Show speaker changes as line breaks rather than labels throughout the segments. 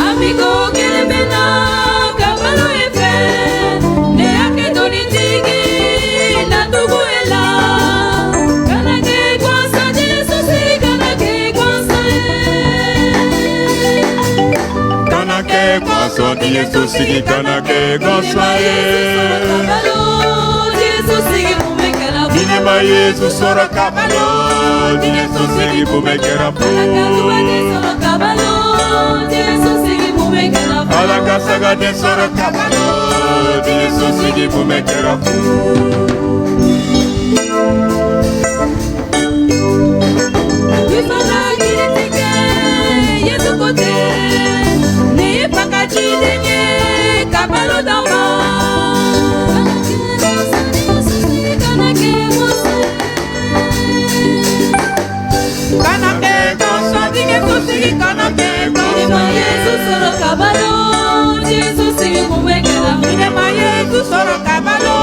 Amigo kelebena kabalo efe ne akedoni tigi na tuguela kanake kwasa Jesus kanake kwasa Jesus kanake kwasa kabalo Jesus mumekela Binema Jesus sora kabalo Jesus mumekela kabalo Alaka saga de soro kabalo, Yesu sigi mumekera fu. Yifana kiritike, Yesu kote, ne pakati denye kabalo damba. Kanake kosa dinge kusigi kanake kosa Yesu soro kabalo. Jesus sigi mumekera Binema Yesu soro kabalo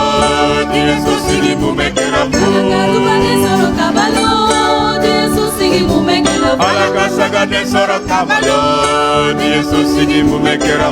Jesus sigi mumekera Alaka de soro kabalo Jesus sigi mumekera Alaka saga de soro kabalo Jesus sigi mumekera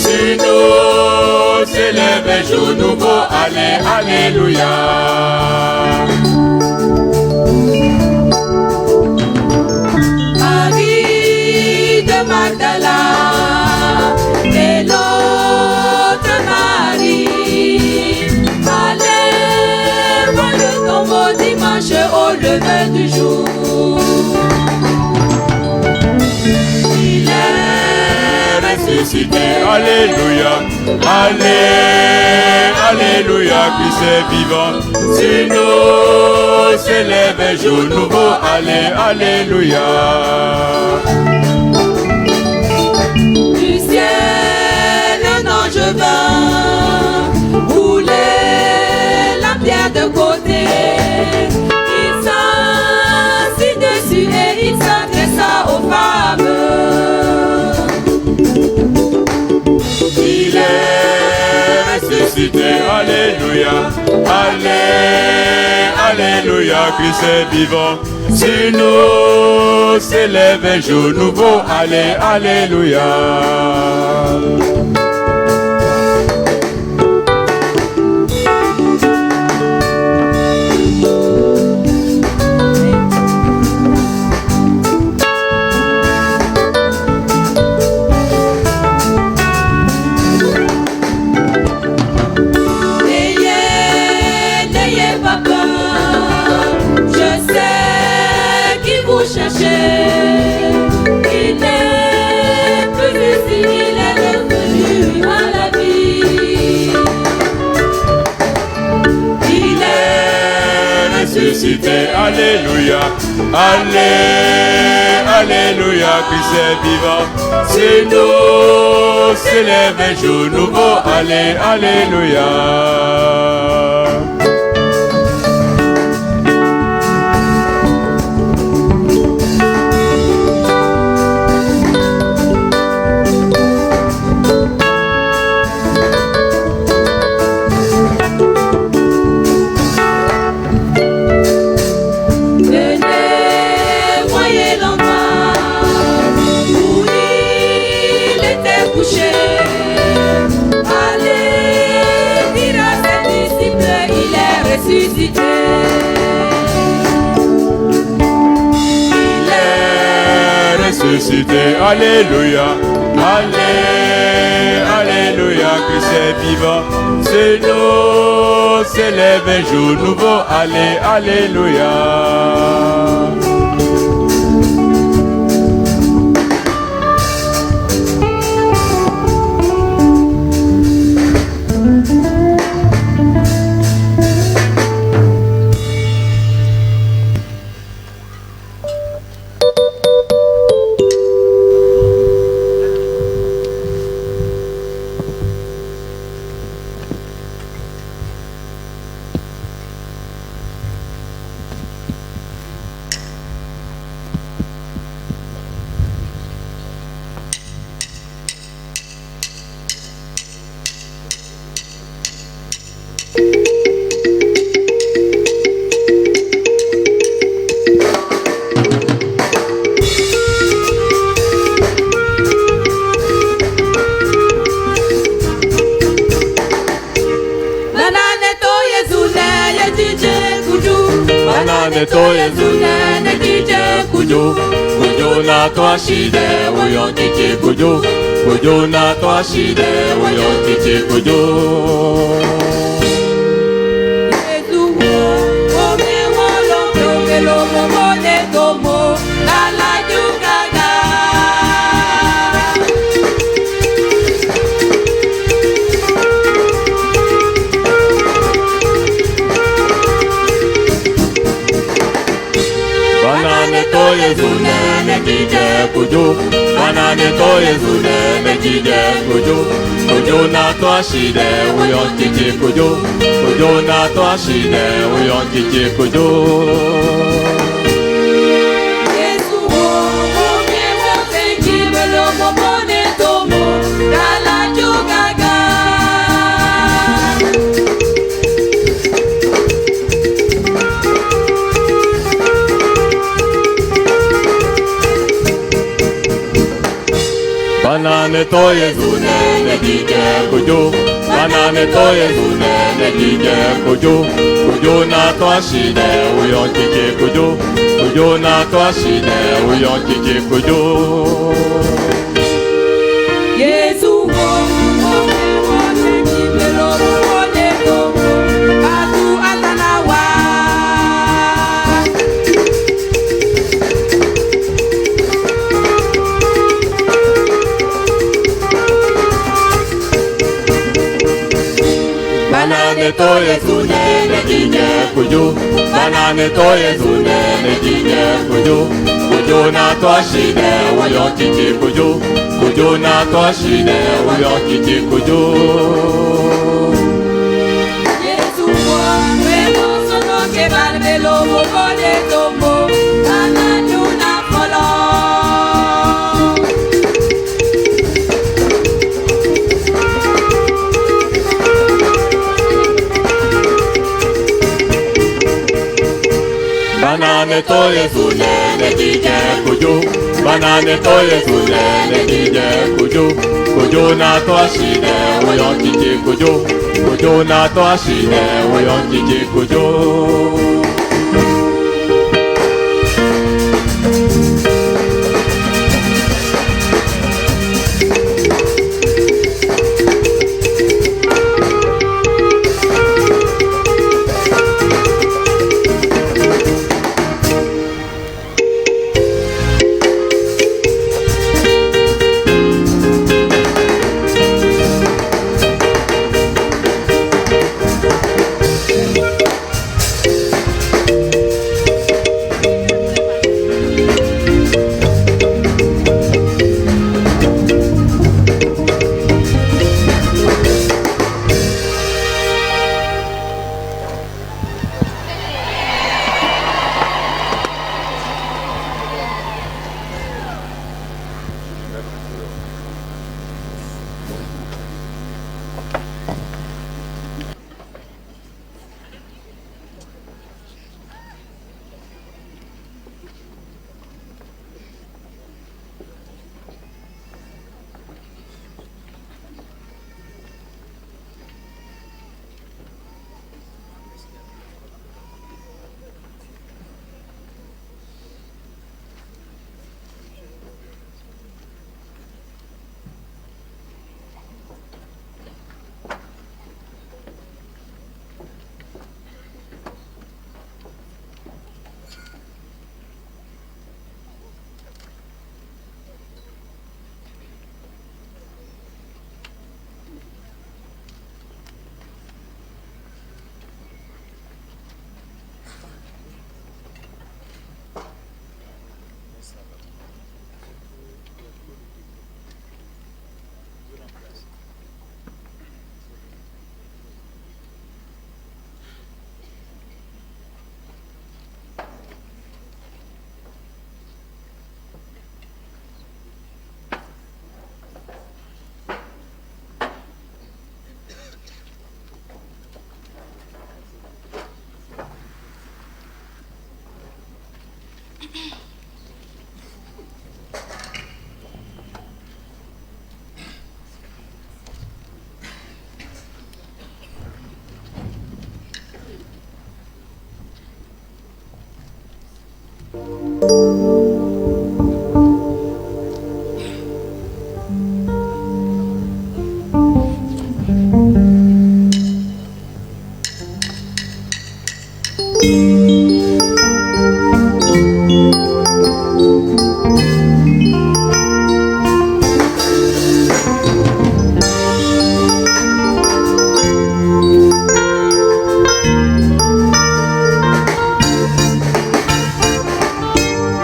Si nous s'élève un jour nouveau, allez, alléluia. Marie de Magdala et l'autre Marie allez voir le tombeau dimanche au lever du jour. Alléluia, alléluia, Christ est vivant. Si nous s'élève un jour nouveau, allez, alléluia. Du ciel un ange vint rouler la pierre de côté. Il s'assit dessus et il s'adressa aux femmes. Il est ressuscité, alléluia, alléluia, Christ est vivant. Si nous s'élève un jour nouveau, allez, alléluia. N'ayez pas peur.
ressuscité, alléluia, alléluia, Christ est vivant, c'est nous, célèbre un jour nouveau, alléluia. Ressuscité, alléluia, alléluia, Christ est vivant, c'est nous, célèbre un jour nouveau, alléluia. Na toa shide uyo titi kujo, kujo na toa shide uyo titi kujo. Yesu wo ome wolo kelo mo le tomo la la jugaga. Banane to Yesu ne jije kujo, banane to Yesu ne jije kujo, kujo na to ashide uyo titi kujo, kujo na to ashide uyo titi kujo. Yesu wo me wo tenji belo mo bone tomo dala jugaga. Banane to Yesu ne jije kujo, banane to Yesu ne jije kujo, kujo na to ashide uyo titi kujo, kujo na to ashide uyo titi kujo. Yesu wo tenji belo mo ne tomo atu alana wa. Banane to Yesu ne jije kujo, banane to Yesu ne jije kujo, kujo na to ashide uyo titi kujo, kujo na to ashide uyo titi kujo. Yesu wo memo sono ke balbelo mo kode tomo ana juna polo. Banane to Yesu ne jije kujo, banane to Yesu ne jije kujo, kujo na to ashide uyo titi kujo, kujo na to ashide uyo titi kujo.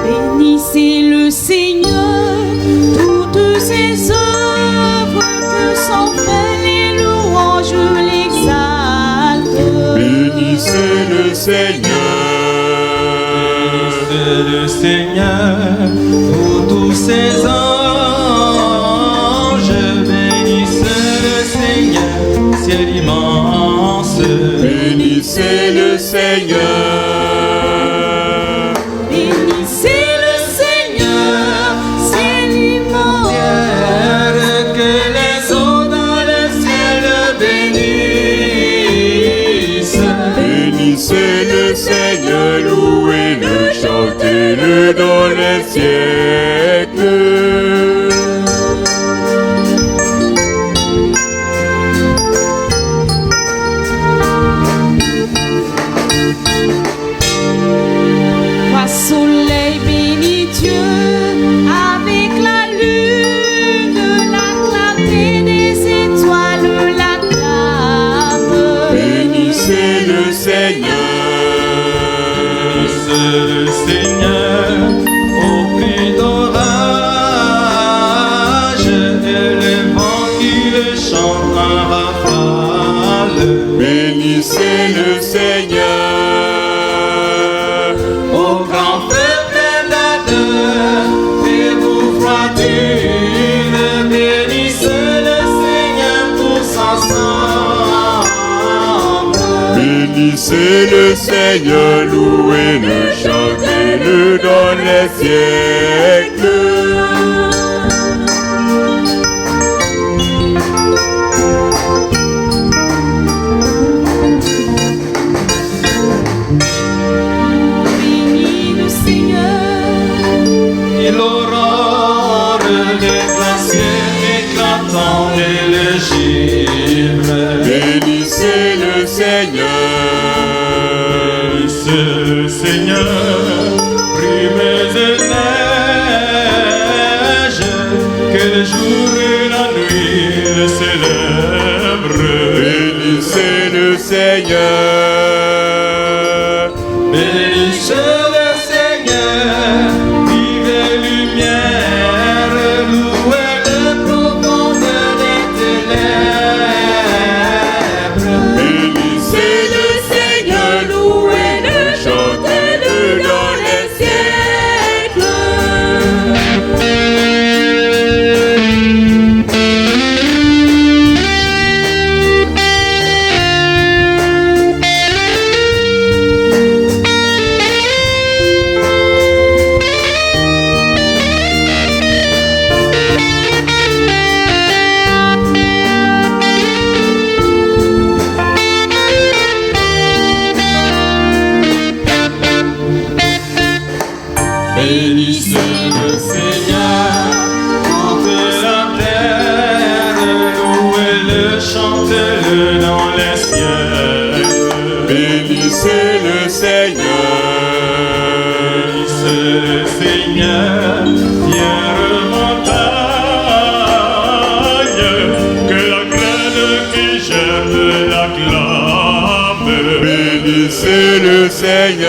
Bénissez le Seigneur, toutes ses œuvres, que son fait les louanges l'exaltent.
Bénissez le Seigneur,
pour tous ses anges. Bénissez le Seigneur, ciel immense.
bénissez le Seigneur.
Bénissez le Seigneur, ciel immense.
Que les eaux dans le ciel bénissent.
Bénissez le Seigneur, louez-le, chantez-le dans les siècles.
Toi soleil bénis Dieu, avec la lune, la clarté des étoiles l'acclame.
Bénissez le Seigneur.
Bénissez le Seigneur, au prix d'orage, et le vent qui le chante en rafale.
Bénissez le Seigneur.
Au grand feu prédateur, et vous froidure, bénissez le Seigneur tous ensemble.
Bénissez le Seigneur, louez-le, chantez-le dans les siècles.
Bénis le Seigneur,
Et l'aurore des glaciers éclatant et le givre.
Bénissez le Seigneur.
Bénissez le Seigneur, brumes et neige, que le jour et la nuit le célèbrent.
Bénissez le Seigneur.
Bénissez le Seigneur, vive lumière, louez le profond des ténèbres.
Bénissez le Seigneur, louez-le, chantez-le dans les siècles.
Bénissez le Seigneur, toute la terre, louez-le, chantez-le dans les cieux.
Bénissez le Seigneur.
Bénissez le Seigneur, fière montagne, que la graine qui germe l'acclame.
Bénissez le Seigneur.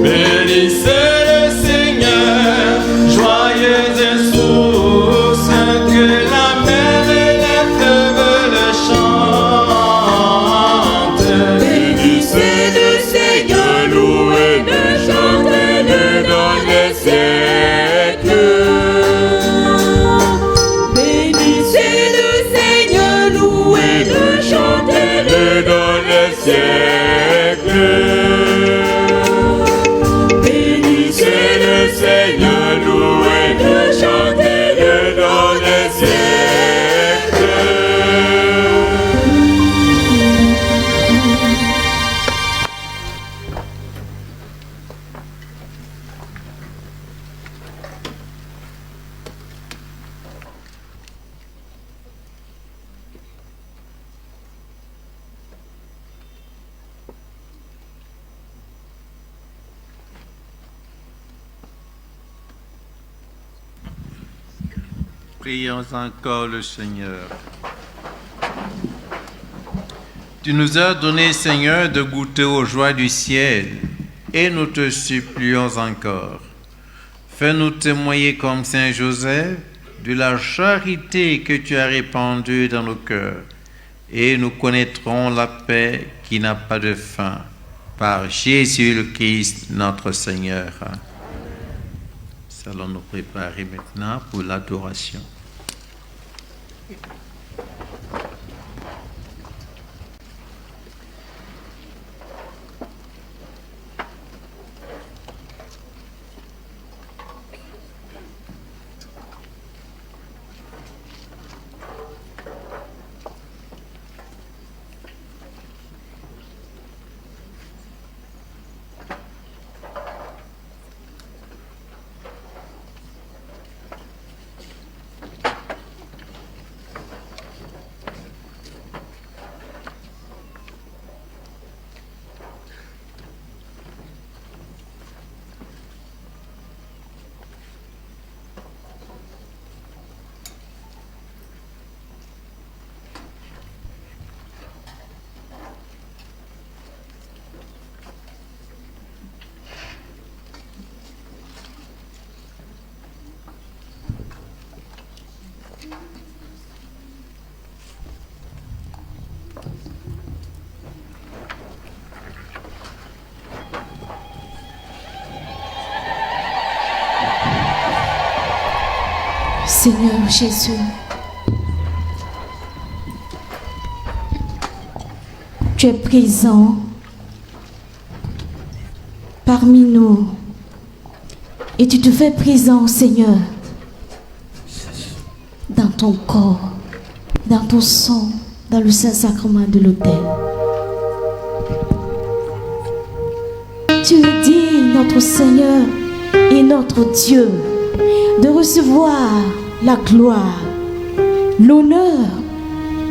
Bénissez le Seigneur, joyeuse source, que la mer et les fleuves le chantent.
Bénissez le Seigneur, louez-le, chantez-le dans les siècles.
bénissez le Seigneur, louez-le,
Chantez-le dans les siècles. Bénissez le Seigneur, louez-le, chantez-le dans les siècles.
Prions encore le Seigneur. Tu nous as donné, Seigneur, de goûter aux joies du ciel, et nous te supplions encore. Fais-nous témoigner comme Saint Joseph de la charité que tu as répandue dans nos cœurs, et nous connaîtrons la paix qui n'a pas de fin. Par Jésus le Christ, notre Seigneur. Nous allons nous préparer maintenant pour l'adoration.
Seigneur Jésus, tu es présent parmi nous et tu te fais présent, Seigneur, dans ton corps, dans ton sang, dans le Saint-Sacrement de l'autel. Tu es digne, notre Seigneur et notre Dieu, de recevoir la gloire, l'honneur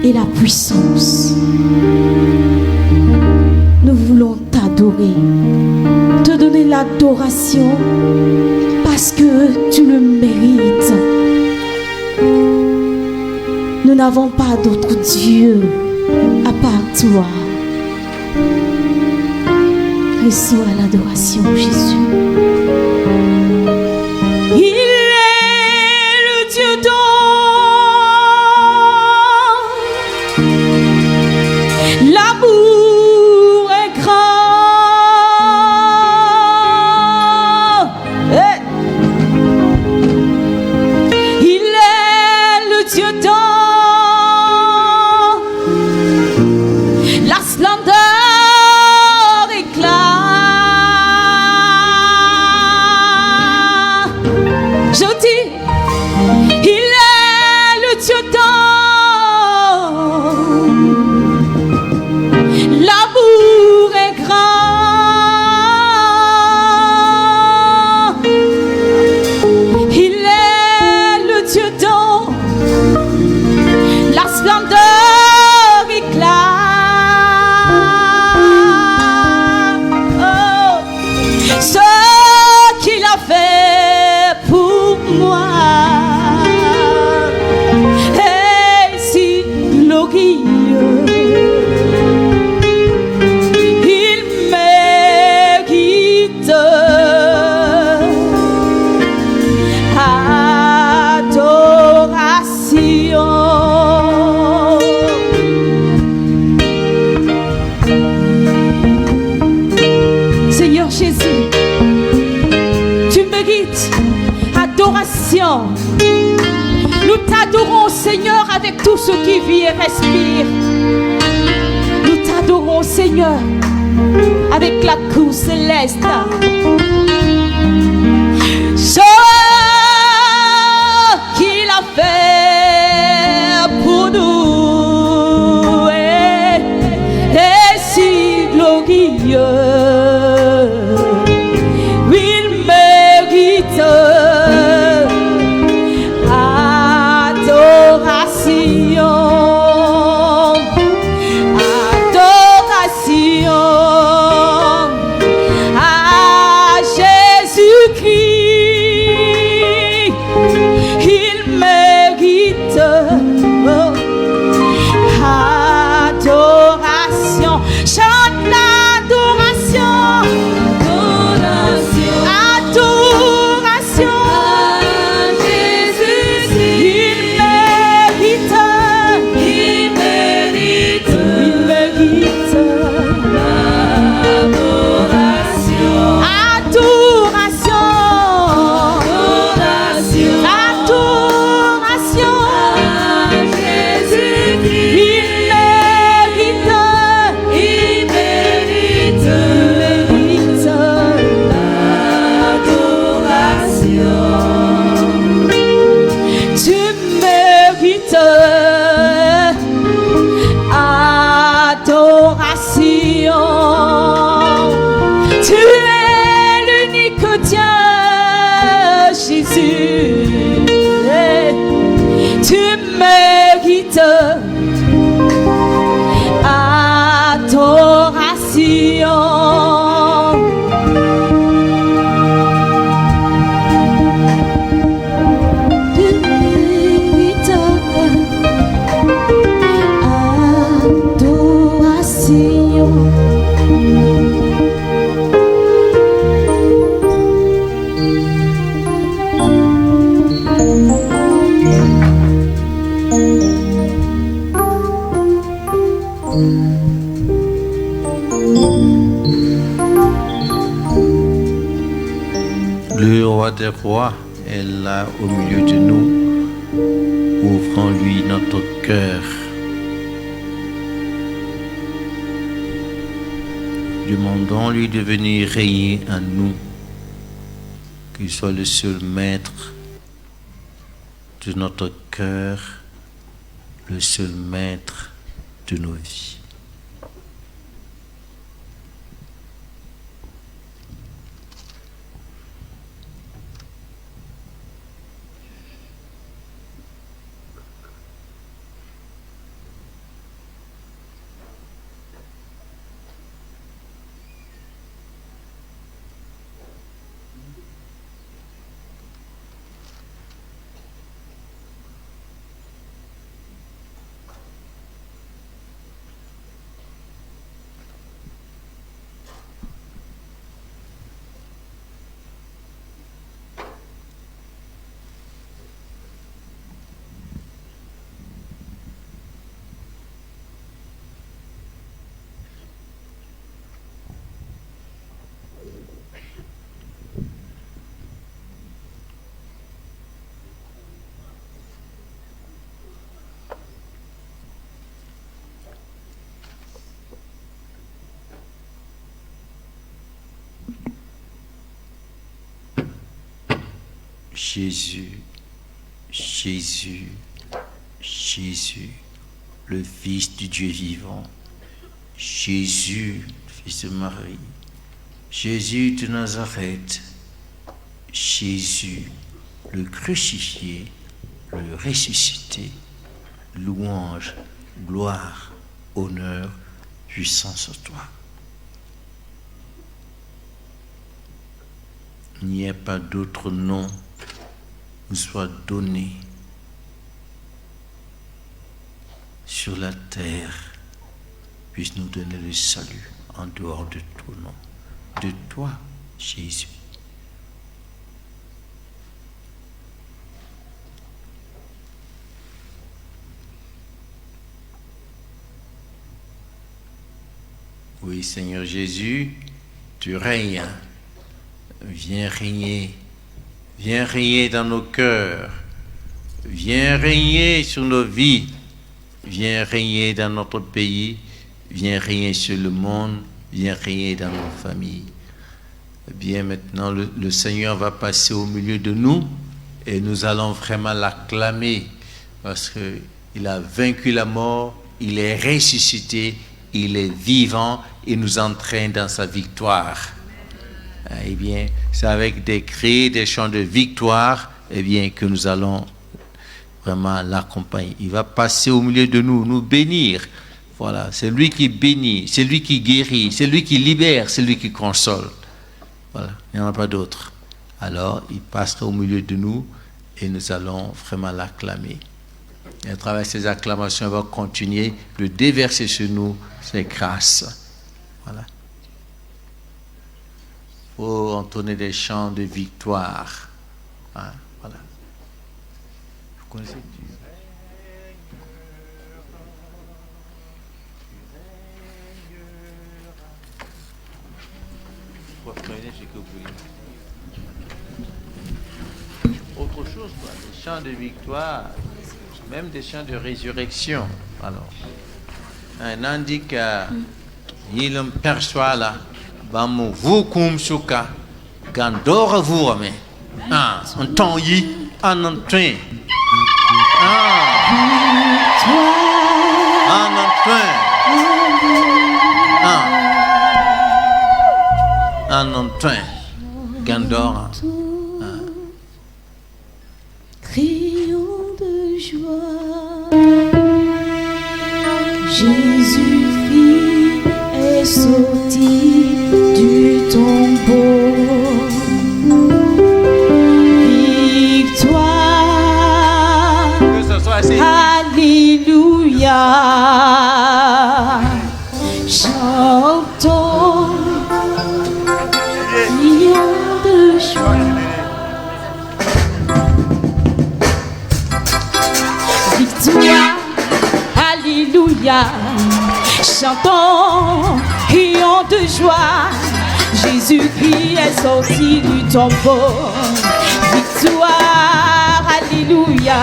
et la puissance. Nous voulons t'adorer, te donner l'adoration parce que tu le mérites. Nous n'avons pas d'autre Dieu à part toi. Reçois l'adoration, Jésus.
L'amour est grand. Il est le Dieu d'or. La splendeur éclate. Je dis, il est le Dieu d'or. L'amour est grand. Il est le Dieu d'or. La splendeur éclate. Oh, ce qu'il a fait pour moi est si glorieux. Seigneur Jésus, tu mérites adoration. Nous t'adorons, Seigneur, avec tout ce qui vit et respire. Nous t'adorons, Seigneur, avec la cour céleste. Ce qu'il a fait pour nous est si glorieux. Il mérite Jésus-Christ, il mérite Tu es l'unique Dieu, Jésus. Tu mérites adoration. Tu mérites adoration.
Le roi des rois est là au milieu de nous. Ouvrons-lui notre cœur. Demandons-lui de venir régner en nous. Qu'il soit le seul maître de notre cœur, le seul maître de nos vies. Jésus, Jésus, Jésus, le Fils du Dieu vivant. Jésus, Fils de Marie. Jésus de Nazareth. Jésus, le crucifié, le ressuscité. Louange, gloire, honneur, puissance à toi. Il n'y a pas d'autre nom nous soit donné sur la terre puisse nous donner le salut en dehors de ton nom, de toi, Jésus. Oui, Seigneur Jésus, tu règnes. Viens régner dans nos cœurs, viens régner sur nos vies, viens régner dans notre pays, viens régner sur le monde, viens régner dans nos familles. Eh bien, maintenant, le Seigneur va passer au milieu de nous et nous allons vraiment l'acclamer parce qu'il a vaincu la mort, il est ressuscité, il est vivant et nous entraîne dans sa victoire. Eh bien, c'est avec des cris, des chants de victoire, eh bien, que nous allons vraiment l'accompagner. Il va passer au milieu de nous, nous bénir. Voilà, c'est lui qui bénit, c'est lui qui guérit, c'est lui qui libère, c'est lui qui console. Voilà, il n'y en a pas d'autre. Alors, il passera au milieu de nous et nous allons vraiment l'acclamer. Et à travers ces acclamations, il va continuer de déverser sur nous ses grâces. Voilà. Il faut entonner des chants de victoire. Hein, voilà. Vous connaissez autre chose, quoi, des chants de victoire, même des chants de résurrection. Alors, un indica, il me perçoit là. Bamo vukum suka gandora vuame on ton yi anan train anan train an Martin Gandora.
Crions de joie, Jésus-Christ est sorti du tombeau. Victoire,
Que ce soit assez.
Alléluia. Chantons, crions de joie. Victoire, Alléluia. Chantons, crions de joie. Jésus-Christ est sorti du tombeau. Victoire, Alléluia.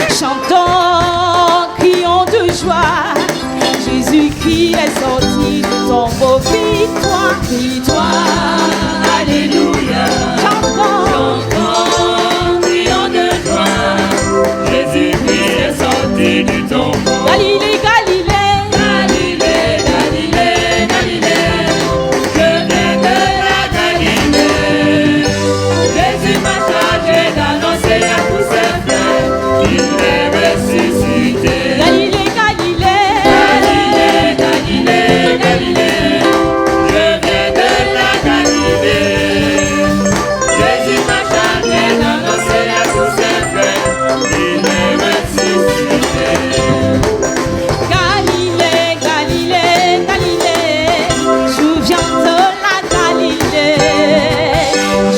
Chantons, crions de joie. Jésus-Christ est sorti du tombeau. Victoire, victoire, Alléluia. Chantons,
crions de joie. Jésus-Christ est sorti du tombeau.
Galilée, Galilée,
Galilée, Galilée, Galilée, je viens de la Galilée. Jésus m'a chargé d'annoncer à tous ses frères qu'il est ressuscité.
Galilée, Galilée,
Galilée, Galilée, Galilée, je viens de la Galilée. Jésus m'a chargé d'annoncer à tous ses frères qu'il est ressuscité.
Galilée, Galilée, Galilée, je viens de la Galilée.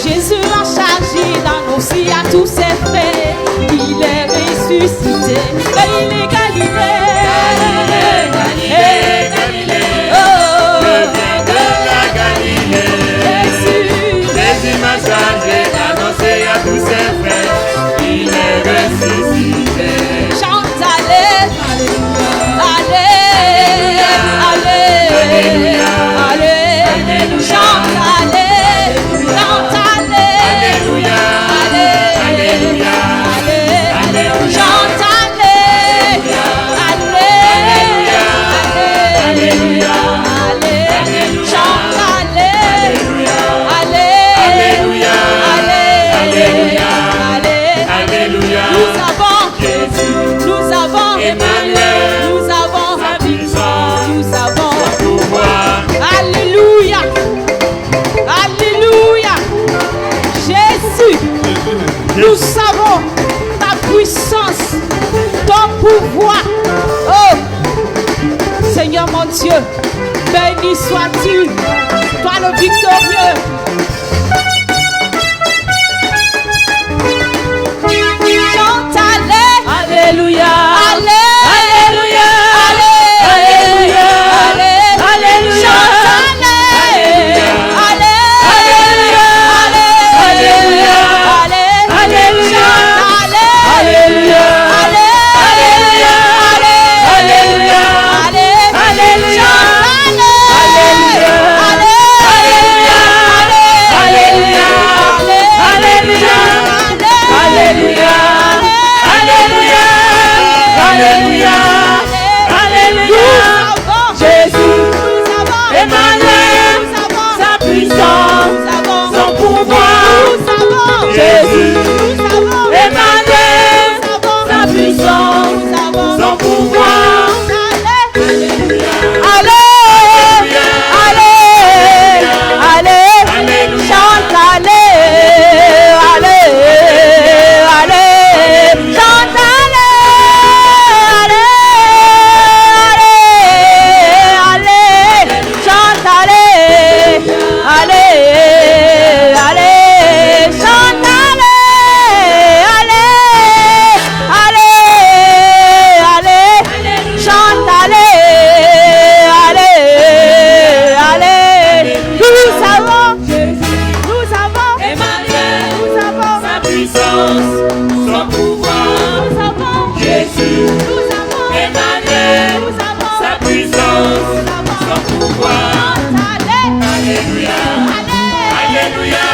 Jésus m'a chargé d'annoncer à tous ses frères qu'il est ressuscité. Galilée, Galilée,
Galilée, Galilée,
oh,
je viens de la Galilée.
Jésus,
Jésus m'a chargé d'annoncer à tous ses frères qu'il est ressuscité.
chante, allez, allez, allez, allez, chante, allez, chante, allez,
Alléluia, Alléluia,
allez, chante, allez,
Alléluia,
allez, chante, allez,
Alléluia,
allez,
Alléluia.
nous avons,
Jésus,
nous avons,
Emmanuel,
nous avons,
sa puissance,
nous avons.
pouvoir.
Alléluia. Alléluia. Jésus, nous savons ta puissance, ton pouvoir. Oh, Seigneur mon Dieu, béni sois-tu, toi le victorieux. Chante, alléluia. Alléluia. Alléluia. Alléluia. Chante, alléluia. Alléluia. Alléluia. Alléluia. Alléluia. Alléluia. Alléluia. Alléluia.
Alléluia, Alléluia, Jésus, Emmanuel, sa puissance, son pouvoir. Jésus, Emmanuel, sa puissance, son pouvoir. Alléluia, son pouvoir. Jésus, Emmanuel, sa puissance, son pouvoir. Alléluia, Alléluia,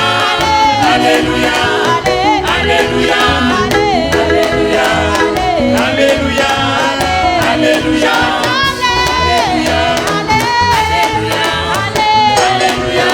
Alléluia, Alléluia, Alléluia, Alléluia, Alléluia. Alléluia,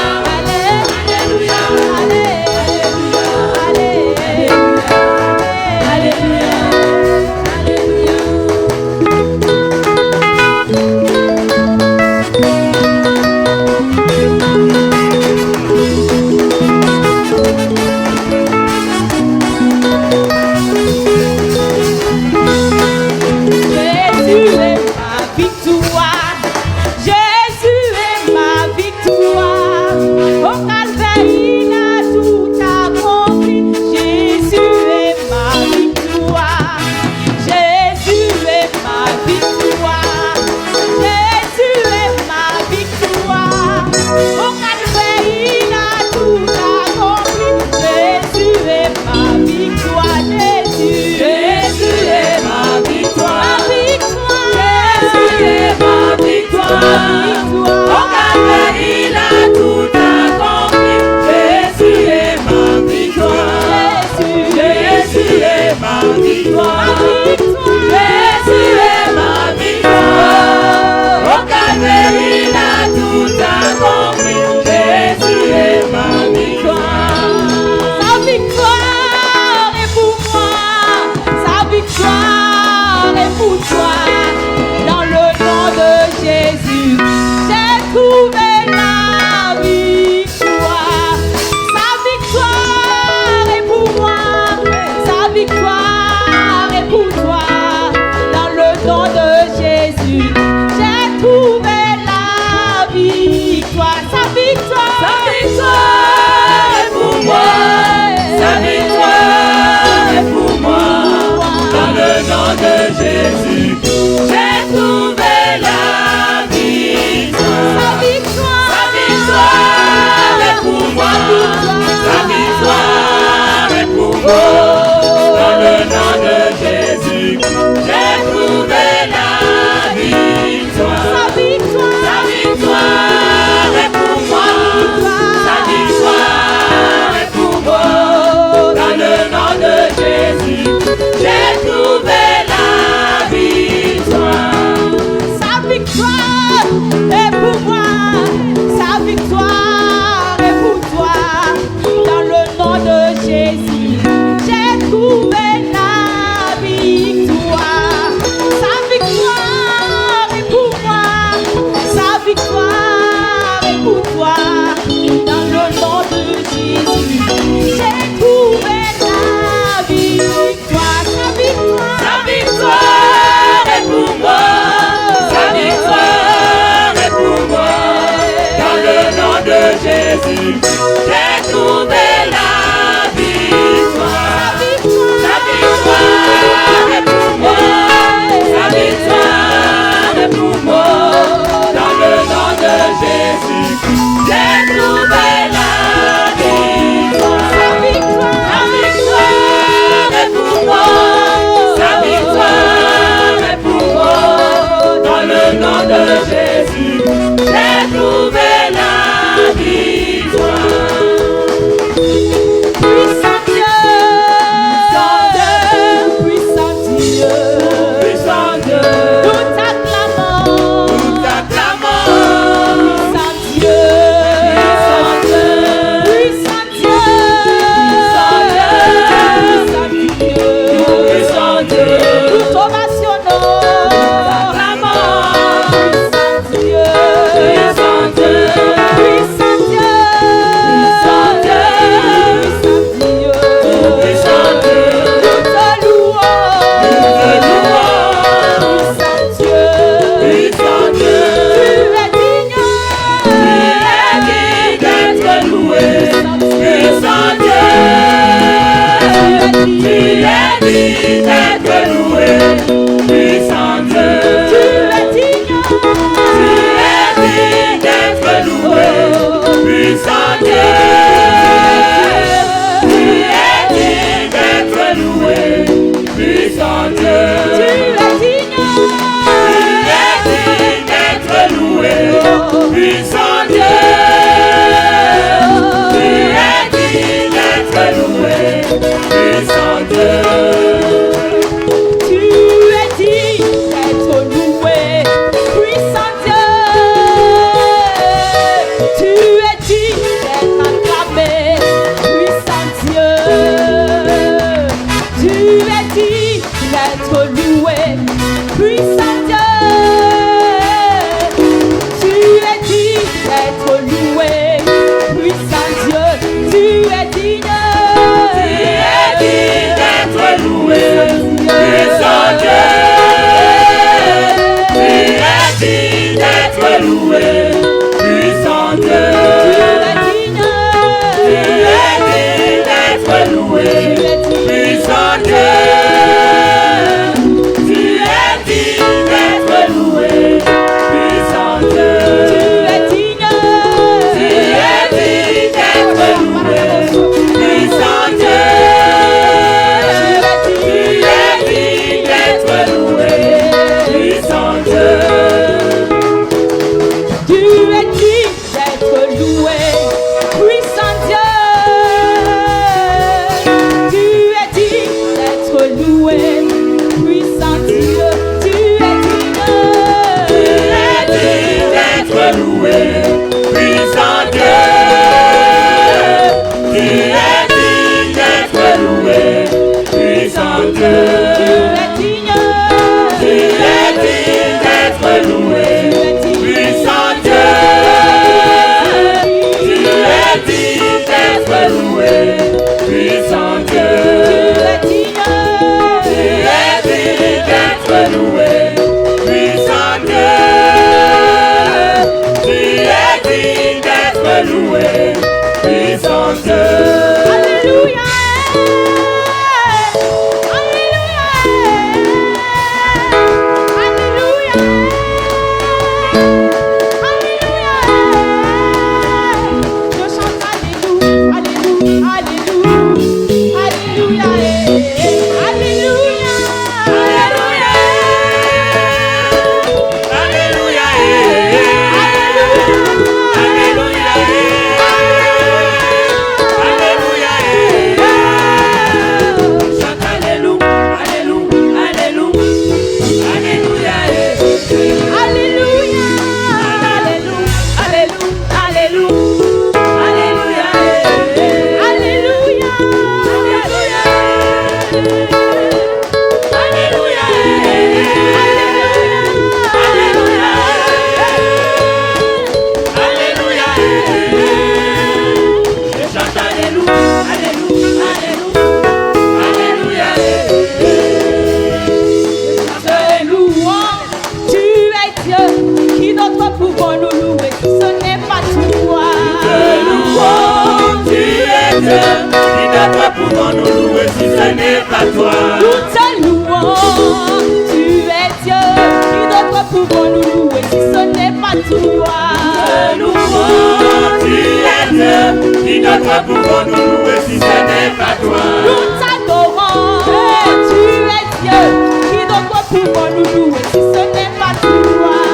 Jésus, j'ai trouvé la victoire. La victoire est pour moi. La victoire est pour moi. Dans le nom de Jésus, j'ai trouvé la victoire. La victoire est pour moi. La victoire est pour moi. Dans le nom de Jésus, j'ai trouvé la victoire.
Puissant Dieu, puissant Dieu,
Puissant Dieu,
nous t'acclamons,
nous t'acclamons.
puissant Dieu, puissant Dieu, puissant Dieu, nous t'ovationnons, puissant Dieu, puissant Dieu, puissant Dieu, puissant Dieu, nous te louons, puissant Dieu,
Puissant Dieu,
tu es digne,
d'être loué. Puissant Dieu, tu es digne d'être loué. Puissant Dieu,
tu es digne,
tu es digne d'être loué. Puissant Dieu, tu es digne d'être loué. Puissant Dieu,
tu es digne,
d'être loué. Puissant Dieu, tu es digne d'être loué. Puissant Dieu,
tu es digne d'être loué, puissant Dieu, tu es digne d'être acclamé, puissant Dieu, tu es digne d'être loué, puissant Dieu, tu es digne d'être loué, puissant Dieu, tu es digne,
d'être loué. Puissant Dieu, tu es digne d'être loué. Puissant Dieu, tu es digne d'être loué. Puissant Dieu, tu es digne d'être loué. Puissant Dieu, tu es digne d'être loué. Puissant Dieu, tu es digne d'être loué. Puissant Dieu,
tu es digne d'être loué, puissant Dieu, tu es digne d'être loué, puissant Dieu, tu es digne,
d'être loué. Puissant Dieu, tu es digne d'être loué. Puissant Dieu,
tu es digne,
d'être loué. Puissant Dieu, tu es digne d'être loué. Puissant Dieu, tu es digne d'être loué. Puissant Dieu, tu es digne d'être loué. Puissant Dieu,
Alléluia, Alléluia, Alléluia, je chante Alléluia, Alléluia, Alléluia, Alléluia, Alléluia,
Alléluia, Alléluia, Dieu, qui d'autre pouvons nous louer si ce n'est pas toi?
Nous te louons, tu es Dieu, qui d'autre pouvons nous louer si ce n'est pas toi?
Nous te louons, tu es Dieu, qui d'autre pouvons nous louer si ce n'est pas toi?
Nous t'adorons, tu es Dieu, qui d'autre pouvons nous louer si ce n'est pas toi?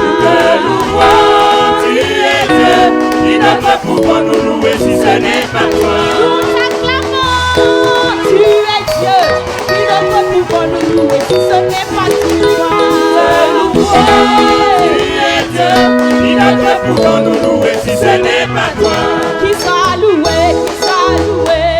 Nous te louons, tu es Dieu, qui d'autre pouvons nous louer si ce n'est pas toi?
Nous t'acclamons, tu es Dieu, qui d'autre pouvons nous louer si ce n'est pas toi?
Nous te louons, tu es Dieu, qui d'autre pouvons nous louer si ce n'est pas toi?
Qui soit loué,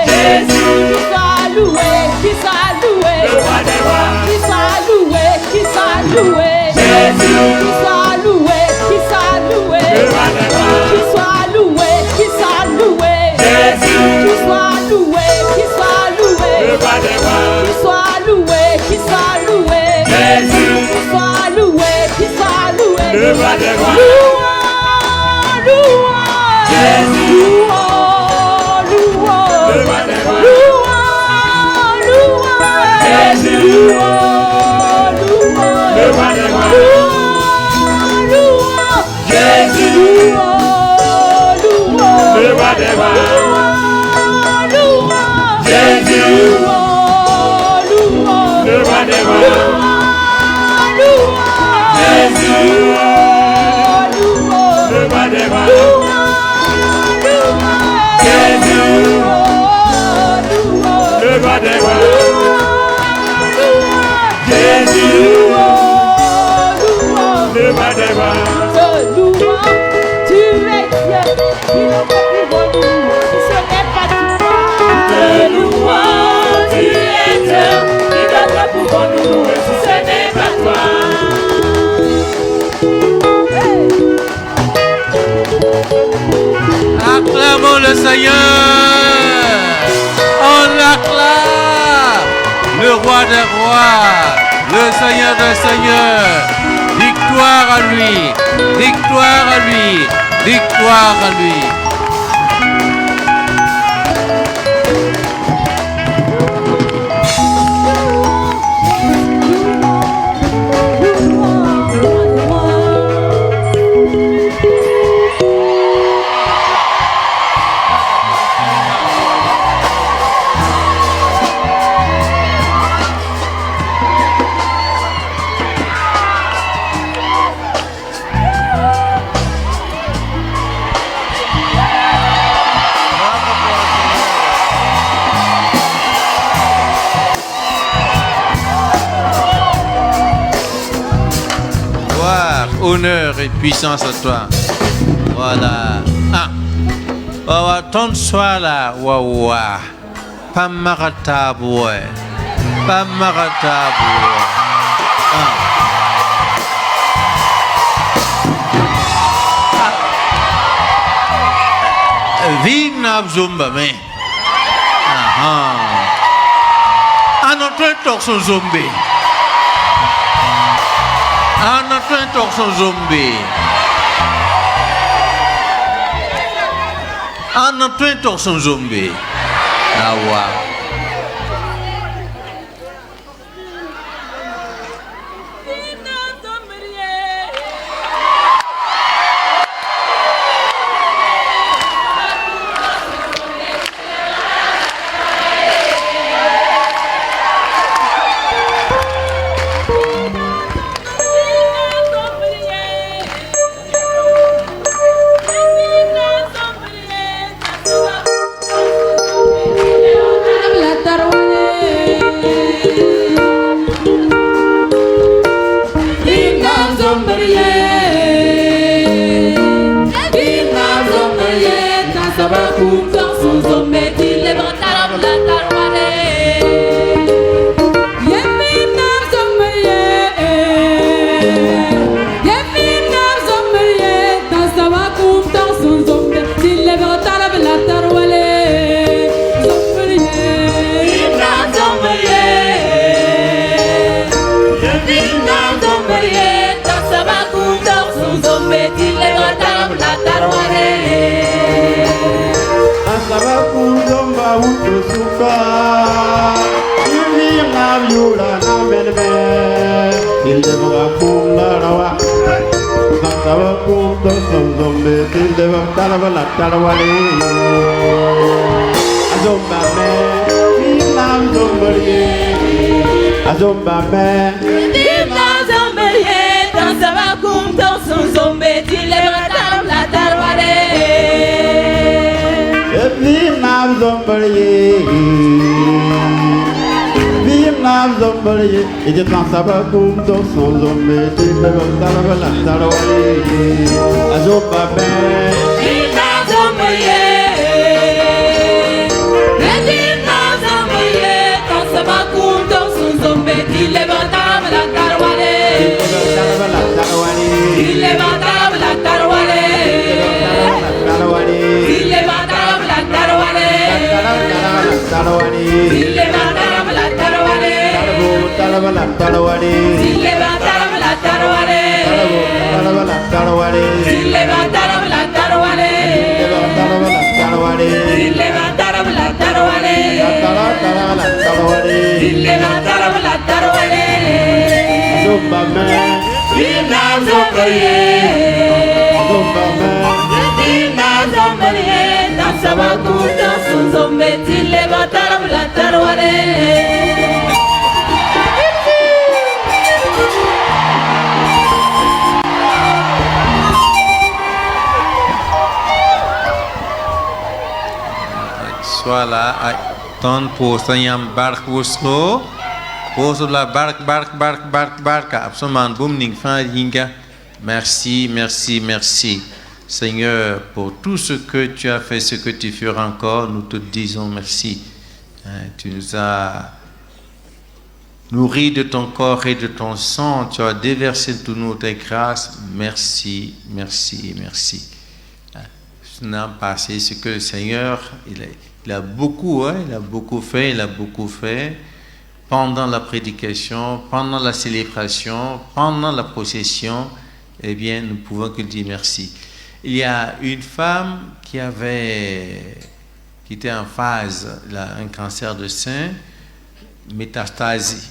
Jésus,
qui soit loué, qui soit loué,
le roi des rois.
qui soit loué, qui soit loué,
Jésus,
qui soit loué, qui soit loué,
le roi des rois.
qui soit loué, qui soit loué,
Jésus,
qui soit loué, qui soit loué,
le roi des rois.
qui soit loué, qui soit loué,
Jésus,
qui soit loué, qui soit loué,
le roi des rois.
louange, louange,
Jésus,
louange, louange,
le roi des rois.
louange, louange,
Jésus,
louange, louange,
le roi des rois.
louange, louange,
Jésus,
louange, louange,
le roi des rois.
louange, louange,
Jésus,
louange, louange,
le roi des rois. Jésus, le roi des rois. Jésus, le roi des rois. Jésus, le roi des rois. Te louons, tu es Dieu, qui d'autre pouvons nous louer si ce n'est pas toi?
Acclamons le Seigneur. On l'acclame. Le roi des rois, le Seigneur des seigneurs. Victoire à lui, victoire à lui, victoire à lui. Honneur et puissance à toi. Voilà. Ah. Wawa ton swala wawa. Pamaratabwe. Pamaratabwe. Ah. Vive Nabzumba, mais. Ah. Notre torsion zombie. Notre torsion zombie. Notre torsion zombie. Ah ouais.
Ka Yumi na yula na menme Tildeva kumla rawa Santava kumto somzombe Tildeva talavala talavale Azomba me Vinam zombariye Azomba me
Vinam zombariye Santava kumto somzombe Tildeva talavala talavale
Vinam zombariye Vinam zombariye Ije santava kumto somzombe Tildeva talavala talavale Azomba me
Vinam zombariye Il levantava la tarwale, il levantava la tarwale, il levantava la tarwale, il levantava la tarwale, il levantava la tarwale, il levantava la tarwale, il levantava la tarwale, il levantava la tarwale.
Azomba me
Vinam zombariye, Vinam zombariye, dansava kumto somzombe tillevantava la tarwale.
Sois là, attends pour Sanyam Bark Woslo. Pour la barque, absolument, booming, fin, yinga. Merci, merci, merci. Seigneur, pour tout ce que tu as fait, ce que tu feras encore, nous te disons merci. Tu nous as nourris de ton corps et de ton sang. Tu as déversé toutes nos tes grâces. Merci, merci, merci. Nous avons passé ce que le Seigneur, il a beaucoup fait, il a beaucoup fait. Pendant la prédication, pendant la célébration, pendant la procession, eh bien, nous pouvons que dire merci. Il y a une femme qui était en phase, un cancer de sein, métastasie.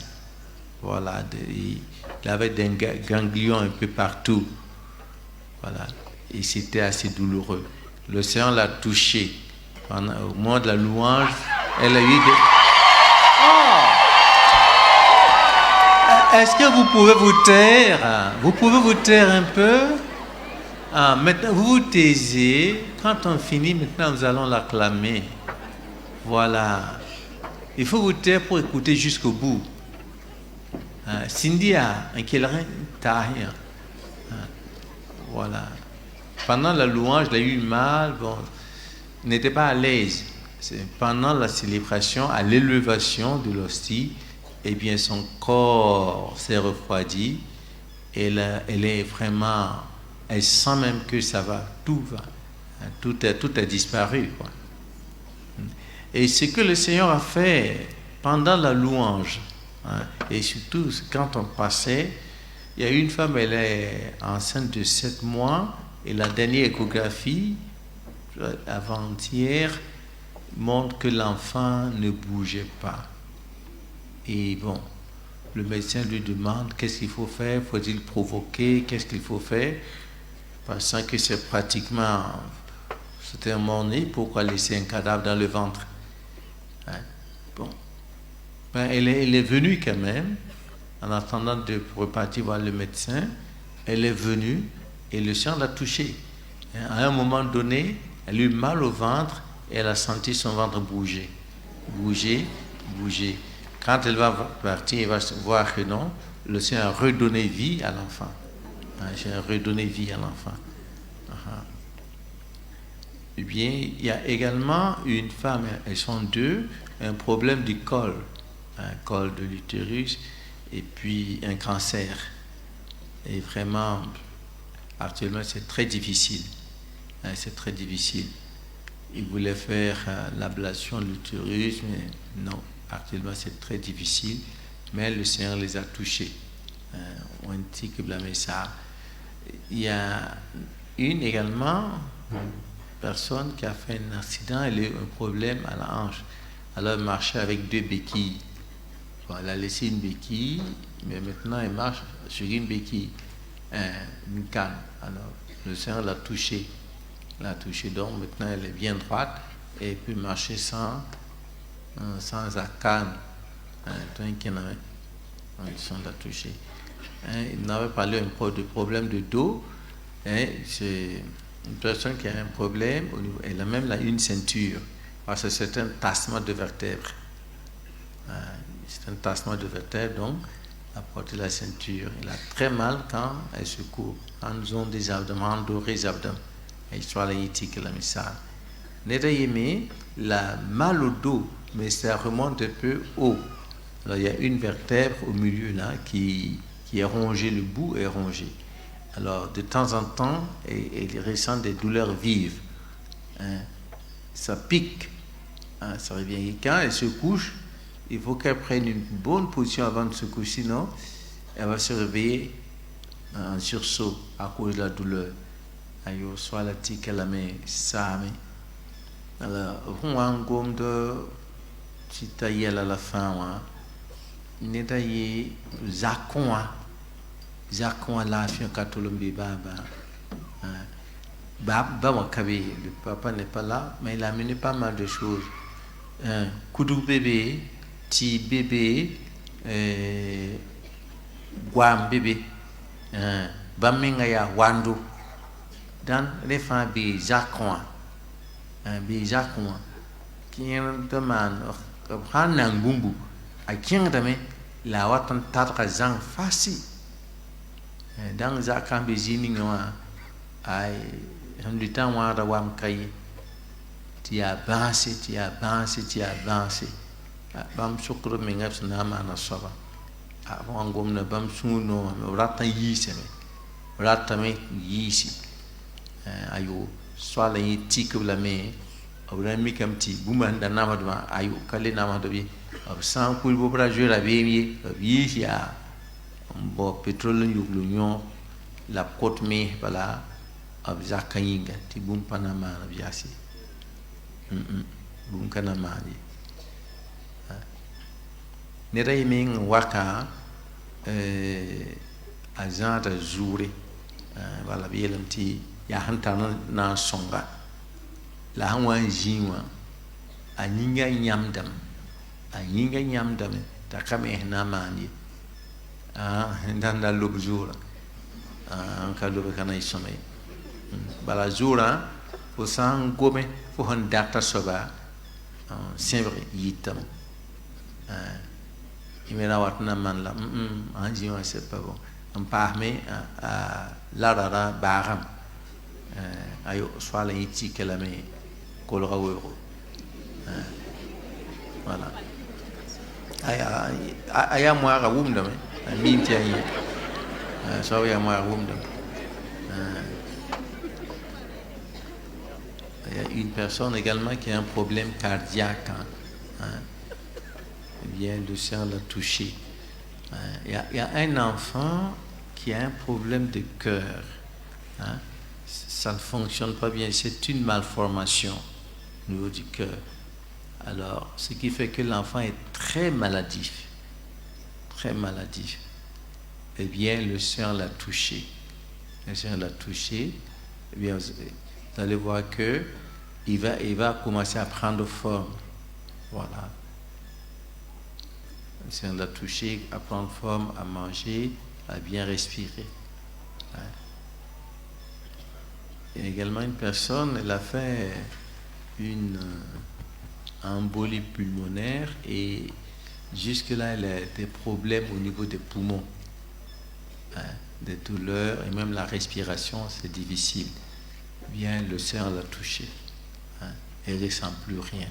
Voilà, il avait des ganglions un peu partout. Voilà, et c'était assez douloureux. Le Seigneur l'a touché. Au moment de la louange, elle a eu des... Est-ce que vous pouvez vous taire? Vous pouvez vous taire un peu? Maintenant, vous vous taisez. Quand on finit, maintenant, nous allons l'acclamer. Voilà. Il faut vous taire pour écouter jusqu'au bout. Cindy a un quelqu'un taille. Voilà. Pendant la louange, il a eu mal. Bon, il n'était pas à l'aise. Pendant la célébration, à l'élévation de l'hostie, eh bien, son corps s'est refroidi. Elle est vraiment... Elle sent même que ça va, tout va. Tout a disparu, quoi. Et ce que le Seigneur a fait pendant la louange, et surtout quand on passait, il y a une femme, elle est enceinte de 7 mois, et la dernière échographie, avant-hier, montre que l'enfant ne bougeait pas. Et bon, le médecin lui demande qu'est-ce qu'il faut faire, faut-il provoquer, qu'est-ce qu'il faut faire, pensant que c'est pratiquement, c'était un mort-né, pourquoi laisser un cadavre dans le ventre? Bon, ben, elle est venue quand même, en attendant de repartir voir le médecin, elle est venue et le sang l'a touchée. À un moment donné, elle a eu mal au ventre et elle a senti son ventre bouger. Quand elle va partir, elle va voir que non, le Seigneur a redonné vie à l'enfant. J'ai redonné vie à l'enfant. Eh bien, il y a également une femme, elles sont deux, un problème du col, un col de l'utérus, et puis un cancer. Et vraiment, actuellement, c'est très difficile. C'est très difficile. Ils voulaient faire l'ablation de l'utérus, mais non, actuellement, c'est très difficile. Mais le Seigneur les a touchés. On dit que blâmer ça. Il y a une également personne qui a fait un accident, elle a eu un problème à la hanche. Alors il marchait avec 2 béquilles. Bon, il a laissé une béquille, mais maintenant il marche sur une béquille, une canne. Alors le Seigneur l'a touché. Donc maintenant elle est bien droite et il peut marcher sans la canne. Il l'a touché. Il n'avait parlé de problème de dos. C'est une personne qui a un problème, elle a même là une ceinture, parce que c'est un tassement de vertèbres. C'est un tassement de vertèbres, donc elle a porté la ceinture. Elle a très mal quand elle se court, en zone des abdomens, en doré des abdomens. Et soit la yétique la missale. La mal au dos, mais ça remonte un peu haut. Alors il y a une vertèbre au milieu là qui est rongée, le bout est rongé. Alors, de temps en temps, elle ressent des douleurs vives. Ça pique. Ça revient. Et quand elle se couche, il faut qu'elle prenne une bonne position avant de se coucher, sinon, elle va se réveiller en sursaut à cause de la douleur. Ayo, soit la tique, la main, ça, mais. Alors, on a un gomme de. Si tu as à la fin, n'est pas zakon, Jacques la fille Katolombi Baba. Le papa n'est pas là, mais il a amené pas mal de choses. Koudou bébé, Ti bébé, Guam bébé, Bamingaya Wando. Dans les femmes, Jacques, qui est un demande, Hanan Bumbu, à qui on a la watan tatra zang facile. Dans Zakan Bezini, ay du temps où on tu as avancé. Bam sukro mingap sanama na soba. Avant gom na bam suno, rata yisi. Ayo, soit la yitik la me, aurami kam ti, bouman da namadma, ayo, kale namadobi, sans coup le bras jouer la vie, ya. Bon, pétrole l'union la côte mais voilà abzakayinga ti bum panama na biasi bum kanama ne ray ming waka azanta zoure voilà bielam ti ya hantana na songa la hanwa jinwa anyinga nyamdam ta kame na mani ndanda lobzura ka lobe kana isome bala zura fo san gome fo hon data soba c'est vrai yitam imena watna man la anji on c'est pas bon on parme la rara baram ayo swala yiti kelame kolra wero voilà aya moara wumda me minti ayi so ya moara wumda il y a une personne également qui a un problème cardiaque eh bien le Seigneur l'a touché. Il y a un enfant qui a un problème de cœur, ça ne fonctionne pas bien, c'est une malformation au niveau du cœur. Alors, ce qui fait que l'enfant est très maladif. Eh bien, le Seigneur l'a touché. Eh bien, vous allez voir que il va commencer à prendre forme. Voilà. Le Seigneur l'a touché, à prendre forme, à manger, à bien respirer. Il y a également une personne, elle a fait une embolie pulmonaire et jusque-là, elle a des problèmes au niveau des poumons, des douleurs et même la respiration, c'est difficile. Bien, le Seigneur l'a touché. Elle ne ressent plus rien.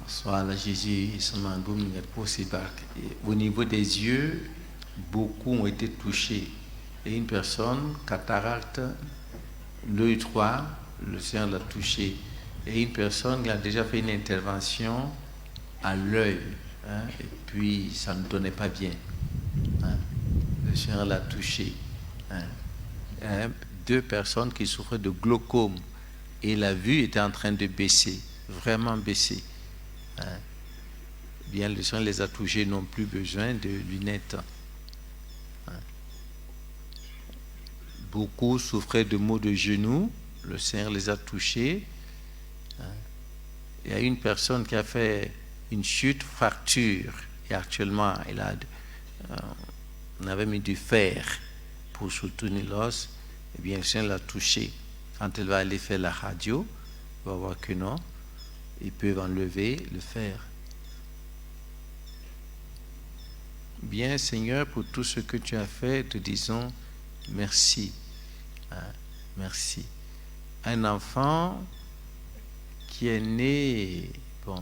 Soit là, Jésus, au niveau des yeux, beaucoup ont été touchés. Et une personne, cataracte, l'œil droit, le Seigneur l'a touché. Et une personne qui a déjà fait une intervention à l'œil, et puis ça ne donnait pas bien. Le Seigneur l'a touché. 2 personnes qui souffraient de glaucome et la vue était en train de baisser, vraiment baisser. Hein. Bien, le Seigneur les a touchés, ils n'ont plus besoin de lunettes. Hein. Beaucoup souffraient de maux de genoux, le Seigneur les a touchés. Hein. Il y a une personne qui a fait une chute, fracture, et actuellement, on avait mis du fer pour soutenir l'os. Eh bien, le Seigneur l'a touché. Quand elle va aller faire la radio, il va voir que non, ils peuvent enlever le fer. Bien, Seigneur, pour tout ce que tu as fait, te disons merci. Hein, merci. Un enfant qui est né, bon,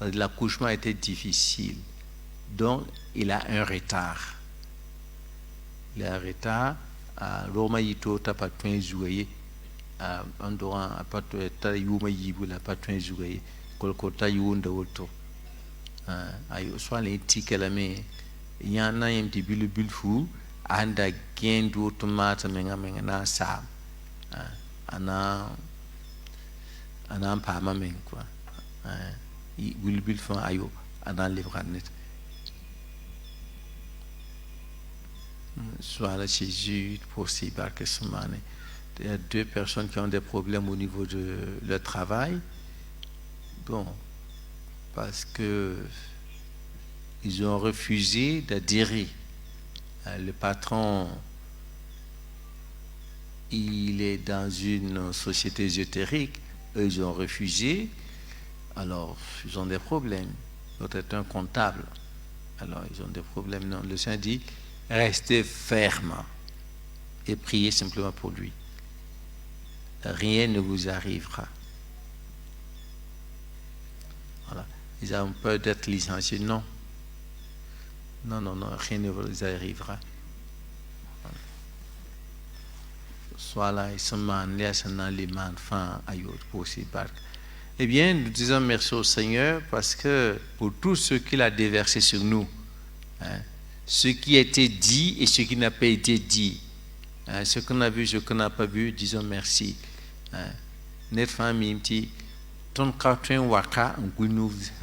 l'accouchement a été difficile, donc il a un retard. Il a un retard. Roma yito tapatwen joué. Andoran apatwe ta yuma yibu la patwen joué. Kolkota yunda woto. Ayo soit les tickets la me. Yana yem di bilu bilfu anda gen du automate menga na sa. Ana pa ma men quoi. Bilu bilfu ayo ana livranet. Soit là Jésus pour ces barques ce matin. Il y a 2 personnes qui ont des problèmes au niveau de leur travail. Bon, parce que ils ont refusé d'adhérer. Le patron, il est dans une société ésotérique. Eux, ils ont refusé. Alors, ils ont des problèmes. L'autre est un comptable. Alors, ils ont des problèmes. Non, le Seigneur dit restez ferme et priez simplement pour lui. Rien ne vous arrivera. Voilà. Ils ont peur d'être licenciés. Non. Non, rien ne vous arrivera. Voilà. Soit là, ils sont manlés, les enfants, pour ces barques. Eh bien, nous disons merci au Seigneur parce que pour tout ce qu'il a déversé sur nous, hein, ce qui a été dit et ce qui n'a pas été dit, hein, ce qu'on a vu, ce qu'on n'a pas vu, disons merci. Notre famille, ton carton waka,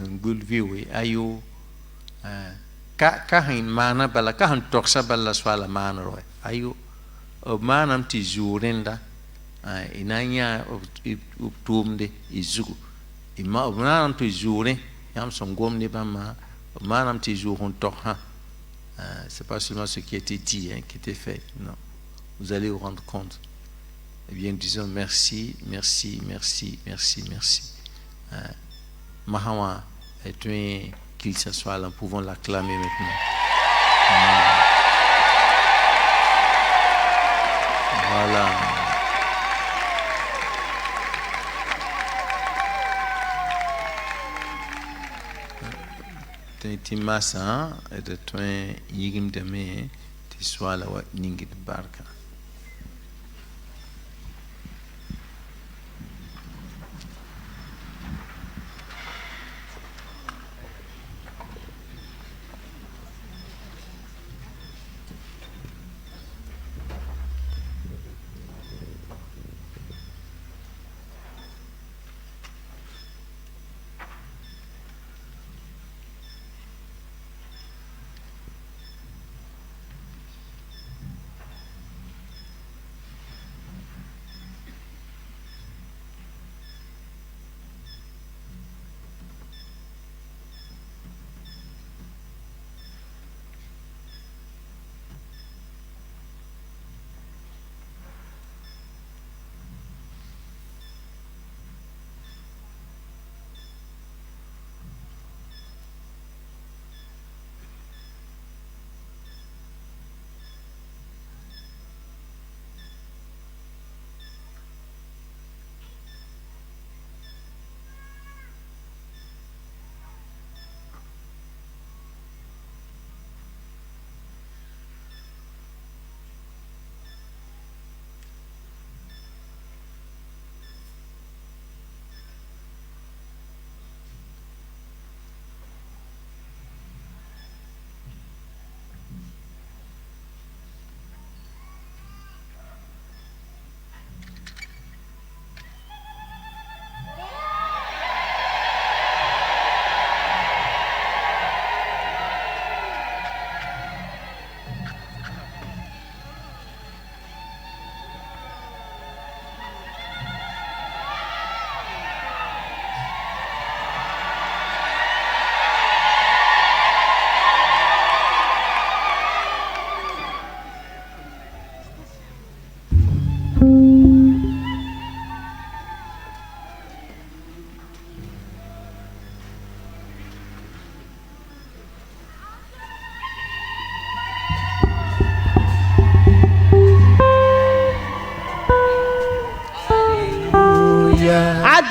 ngulviwe, ayo, kahin mana bala, kahin toksa bala swala mana roy, ayo, manam ti zurenda, inanya uptumde, izugu, manam ti zure, yam son gomne bama, manam ti zurun tokha. C'est pas seulement ce qui a été dit, hein, qui était fait. Non. Vous allez vous rendre compte. Eh bien, disons merci, merci, merci, merci, merci. Mahawa est un qu'il s'assoit là, nous pouvons l'acclamer maintenant. Voilà. Timasa et de toi yigim de me ti swala wa ningit barka.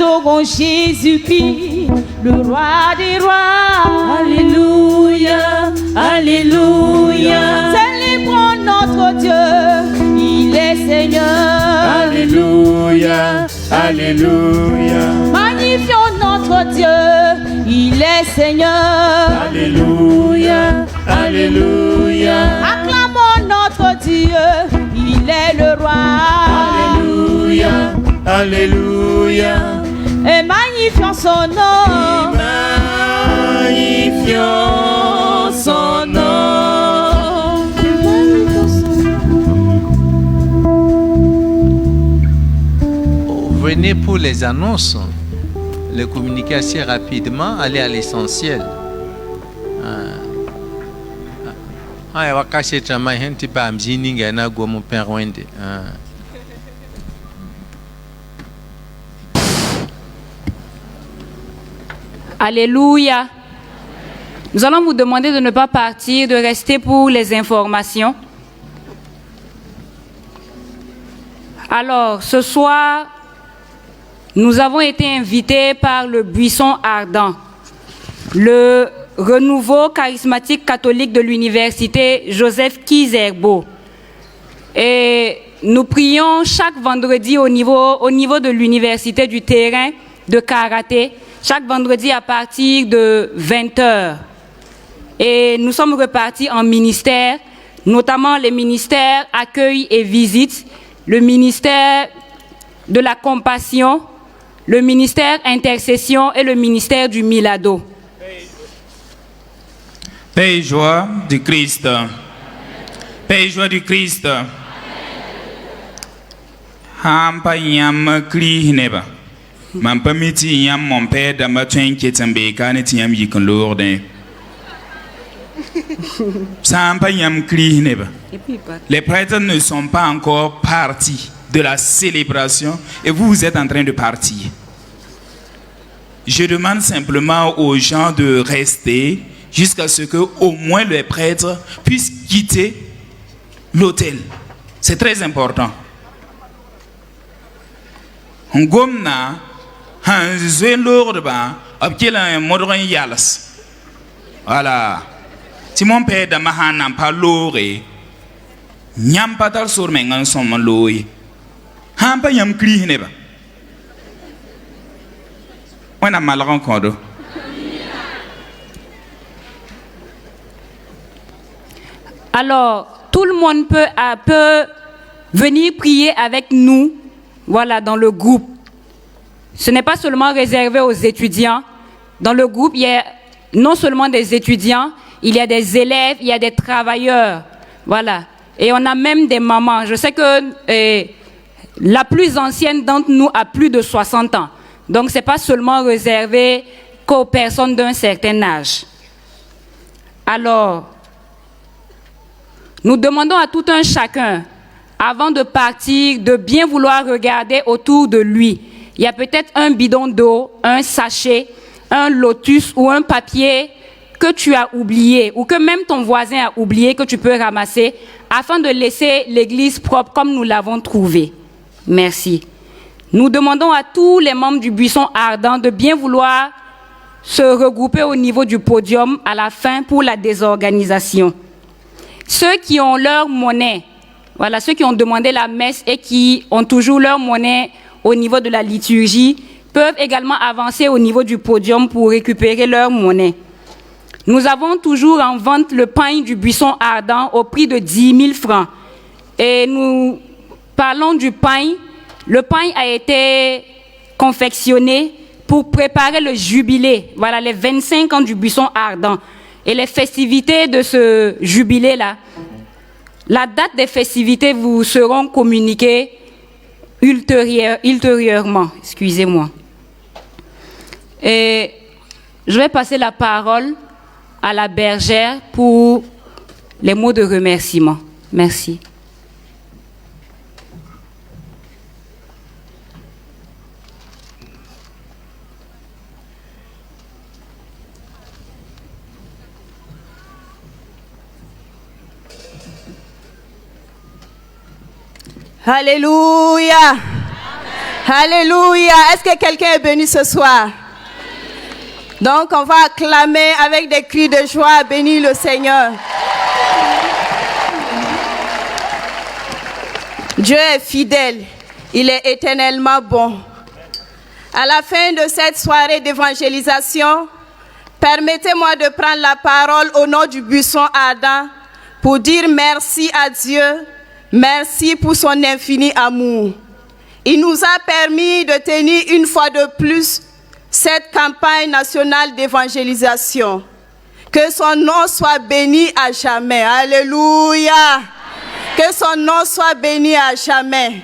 adorons Jésus-Christ, le roi des rois.
Alléluia, Alléluia.
Célébrons notre Dieu, il est Seigneur.
Alléluia, Alléluia.
Magnifions notre Dieu, il est Seigneur.
Alléluia, Alléluia.
Acclamons notre Dieu, il est le roi.
Alléluia, Alléluia.
Et magnifions son nom.
Magnifions son nom.
Venez pour les annonces, les communiquer assez rapidement, aller à l'essentiel.
Alléluia. Nous allons vous demander de ne pas partir, de rester pour les informations. Alors, ce soir, nous avons été invités par le Buisson Ardent, le renouveau charismatique catholique de l'université Joseph Kizerbo. Et nous prions chaque vendredi au niveau de l'université du terrain de karaté, chaque vendredi à partir de 20h. Et nous sommes repartis en ministère, notamment les ministères accueil et visite, le ministère de la compassion, le ministère intercession et le ministère du Milado.
Paix et joie du Christ. Paix et joie du Christ. Hampa yam kli neba. Man pamiti yam mon père dans ma train qui est en bécane yam yikon lourde. Sampa yam kli neba. Les prêtres ne sont pas encore partis de la célébration et vous êtes en train de partir. Je demande simplement aux gens de rester jusqu'à ce que au moins les prêtres puissent quitter l'autel. C'est très important. Ngomna han zwe lourde ba abkela modron yalas. Voilà. Si mon père de mahan n'a pas l'oré, nyam patal sur mengan son loye. Han pa yam kri neba. On a mal rencontré.
Alors, tout le monde peut venir prier avec nous, voilà, dans le groupe. Ce n'est pas seulement réservé aux étudiants. Dans le groupe, il y a non seulement des étudiants, il y a des élèves, il y a des travailleurs, voilà. Et on a même des mamans. Je sais que la plus ancienne d'entre nous a plus de 60 ans. Donc, ce n'est pas seulement réservé qu'aux personnes d'un certain âge. Alors, nous demandons à tout un chacun, avant de partir, de bien vouloir regarder autour de lui. Il y a peut-être un bidon d'eau, un sachet, un lotus ou un papier que tu as oublié ou que même ton voisin a oublié que tu peux ramasser afin de laisser l'église propre comme nous l'avons trouvée. Merci. Nous demandons à tous les membres du Buisson Ardent de bien vouloir se regrouper au niveau du podium à la fin pour la désorganisation. Ceux qui ont leur monnaie, voilà, ceux qui ont demandé la messe et qui ont toujours leur monnaie au niveau de la liturgie, peuvent également avancer au niveau du podium pour récupérer leur monnaie. Nous avons toujours en vente le pain du Buisson Ardent au prix de 10 000 francs. Et nous parlons du pain. Le pain a été confectionné pour préparer le jubilé, voilà, les 25 ans du Buisson Ardent. Et les festivités de ce jubilé-là, la date des festivités vous seront communiquées ultérieurement. Excusez-moi. Et je vais passer la parole à la bergère pour les mots de remerciement. Merci.
Alléluia.
Alléluia. Est-ce que quelqu'un est béni ce soir? Donc, on va acclamer avec des cris de joie, bénir le Seigneur. Dieu est fidèle, il est éternellement bon. À la fin de cette soirée d'évangélisation, permettez-moi de prendre la parole au nom du buisson ardent pour dire merci à Dieu, merci pour son infini amour. Il nous a permis de tenir une fois de plus cette campagne nationale d'évangélisation. Que son nom soit béni à jamais. Alléluia. Que son nom soit béni à jamais.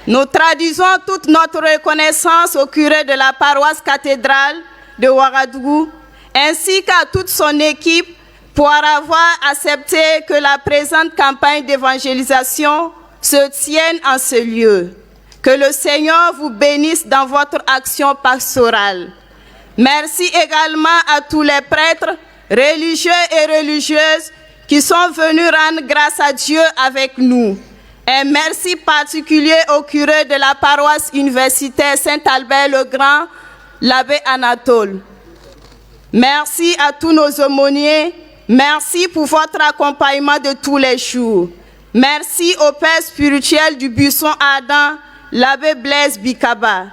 Nous traduisons toute notre reconnaissance au curé de la paroisse cathédrale de Ouagadougou, ainsi qu'à toute son équipe pour avoir accepté que la présente campagne d'évangélisation se tienne en ce lieu. Que le Seigneur vous bénisse dans votre action pastorale. Merci également à tous les prêtres, religieux et religieuses qui sont venus rendre grâce à Dieu avec nous. Un merci particulier au curé de la paroisse universitaire Saint-Albert-le-Grand, l'abbé Anatole. Merci à tous nos aumôniers. Merci pour votre accompagnement de tous les jours. Merci au Père spirituel du buisson ardent, l'abbé Blaise Bikaba.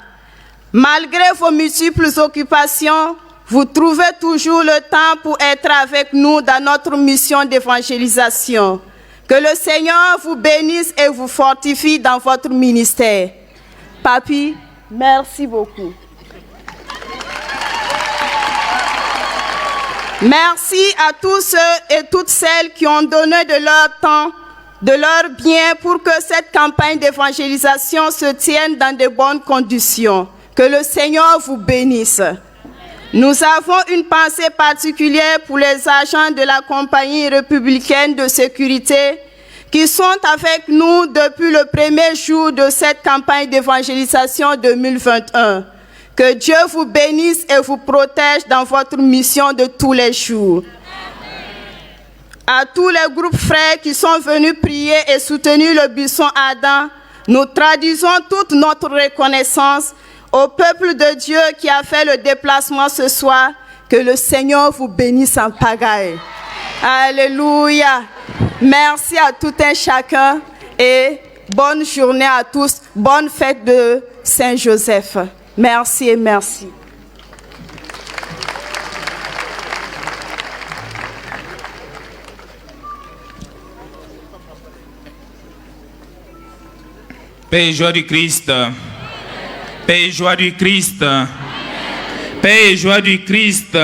Malgré vos multiples occupations, vous trouvez toujours le temps pour être avec nous dans notre mission d'évangélisation. Que le Seigneur vous bénisse et vous fortifie dans votre ministère. Papi, merci beaucoup. Merci à tous ceux et toutes celles qui ont donné de leur temps, de leur bien pour que cette campagne d'évangélisation se tienne dans de bonnes conditions. Que le Seigneur vous bénisse. Nous avons une pensée particulière pour les agents de la compagnie républicaine de sécurité qui sont avec nous depuis le premier jour de cette campagne d'évangélisation 2021. Que Dieu vous bénisse et vous protège dans votre mission de tous les jours. À tous les groupes frères qui sont venus prier et soutenir le buisson ardent, nous traduisons toute notre reconnaissance au peuple de Dieu qui a fait le déplacement ce soir. Que le Seigneur vous bénisse en pagaille. Alléluia. Merci à tout un chacun et bonne journée à tous. Bonne fête de Saint-Joseph. Merci et merci.
Paix et joie du Christ. Paix et joie du Christ. Paix et joie du Christ.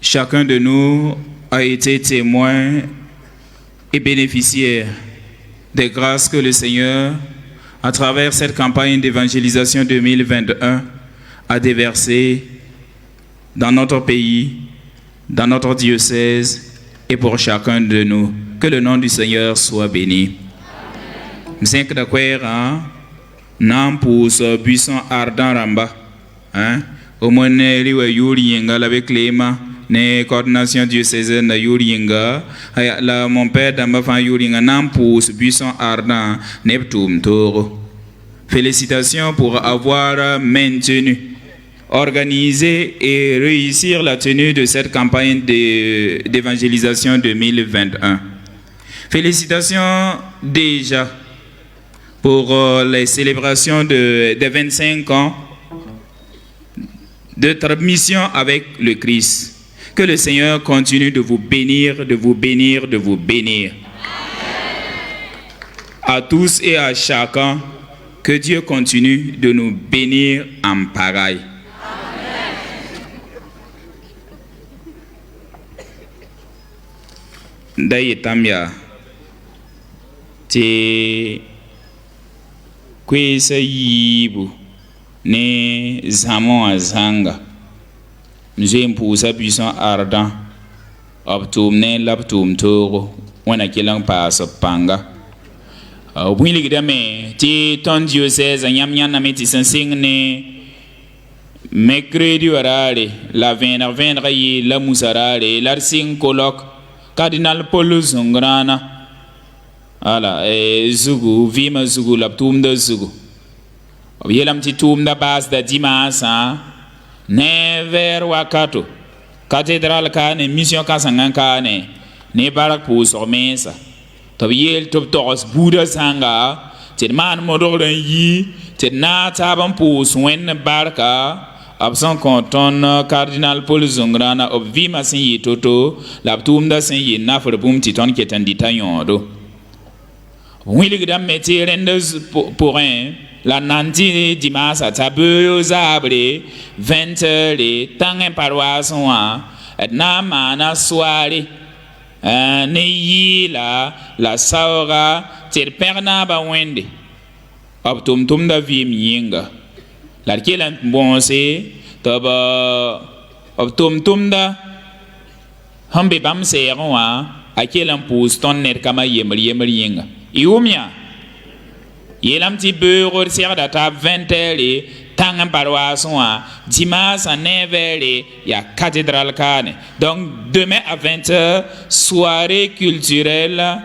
Chacun de nous a été témoin et bénéficiaire des grâces que le Seigneur, à travers cette campagne d'évangélisation 2021, a déversées dans notre pays, dans notre diocèse et pour chacun de nous. Que le nom du Seigneur soit béni. M'sink da kwera nan pousse buisson ardent ramba hein au moins liwa yuri yinga la cléma ne coordination diocésaine na yuri yinga la mon père damba fan yuri yinga nan pousse buisson ardent neptum toro. Félicitations pour avoir maintenu, organisé et réussir la tenue de cette campagne d'évangélisation 2021. Félicitations déjà pour les célébrations des 25 ans de transmission avec le Christ. Que le Seigneur continue de vous bénir, de vous bénir, de vous bénir. À tous et à chacun, que Dieu continue de nous bénir en pareil. D'ailleurs, ti kwesa yibu ne zamo azanga nje mpusa buisson ardent optum ne laptum toro wana kelang pasa panga obwili gidame ti ton diocèse nyamnya na meti sensing ne mercredi warale la 20 yi la musarale la sing colloque cardinal Paul Zongrana Voilà, zugu, vima zugu, la tumda zugu. Yelam ti tumda bas da dimasa, ne ver wakato. Cathédrale ka ne mission ka sangan ka ne barak pour mesa. To yel top tos buda sanga, ted man modorlen yi, ted na taban pour soin barka. Absent canton cardinal Paul Zongrana ob vima sin yi toto, la tumda sin yi na for bum titon qui est un détaillant do. Oui, les gars, mettez pour un, la nanti dimanche à tabu zabre, 20 les temps en paroisse et na mana soirée, ne yi la saura, tir perna ba wende, ob tum da vie mienga. La kielan bon se, toba ob tum da, hambe bam se a kielan pousse ton net kama yemrienga. Iumia yelam ti beurre ser data 20 heures tang paroisse dimanche à 9 heures ya cathédrale kane. Donc demain à 20h soirée culturelle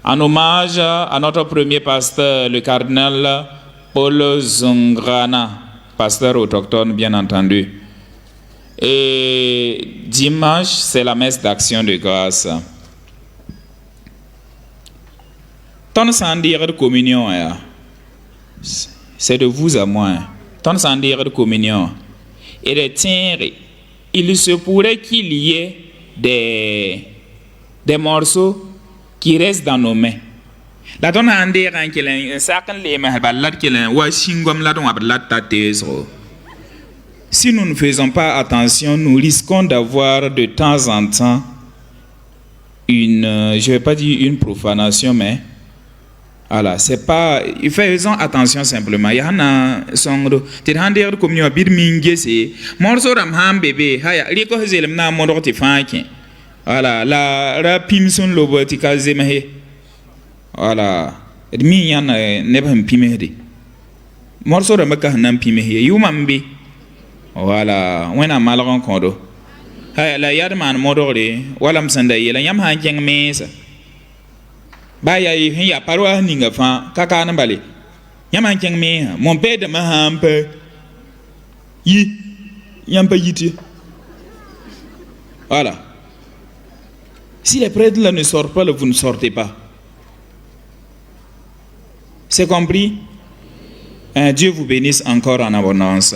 en hommage à notre premier pasteur le cardinal Paul Zongrana, pasteur autochtone bien entendu. Et dimanche c'est la messe d'action de grâce. Ton sans dire de communion, c'est de vous à moi. Ton sans dire de communion. Et de tiens, il se pourrait qu'il y ait des morceaux qui restent dans nos mains. La ton en dire qu'il un certain les mains, si nous ne faisons pas attention, nous risquons d'avoir de temps en temps une, je ne vais pas dire une profanation, mais voilà, c'est pas. Faisons attention simplement. Il y en a son. Tu as dit que comme nous bir mingue c'est. Morceau ram ham bébé. Haya, les causes ils n'ont pas de fanke. Voilà, la rapimson lobotika zemahe. Voilà, mi y en a ne pas pimé. Morceau ram ka n'am pimé. You mambi. Voilà, on a mal rencontré. Haya, la yadman modoré. Voilà m'sanda yela yam hanjeng mesa. Baya yi ya parwa ninga fa kaka na bale yaman keng me mon père de ma hampe yi yampa yiti. Voilà, si les prêtres là ne sortent pas, vous ne sortez pas. C'est compris? Dieu vous bénisse encore en abondance.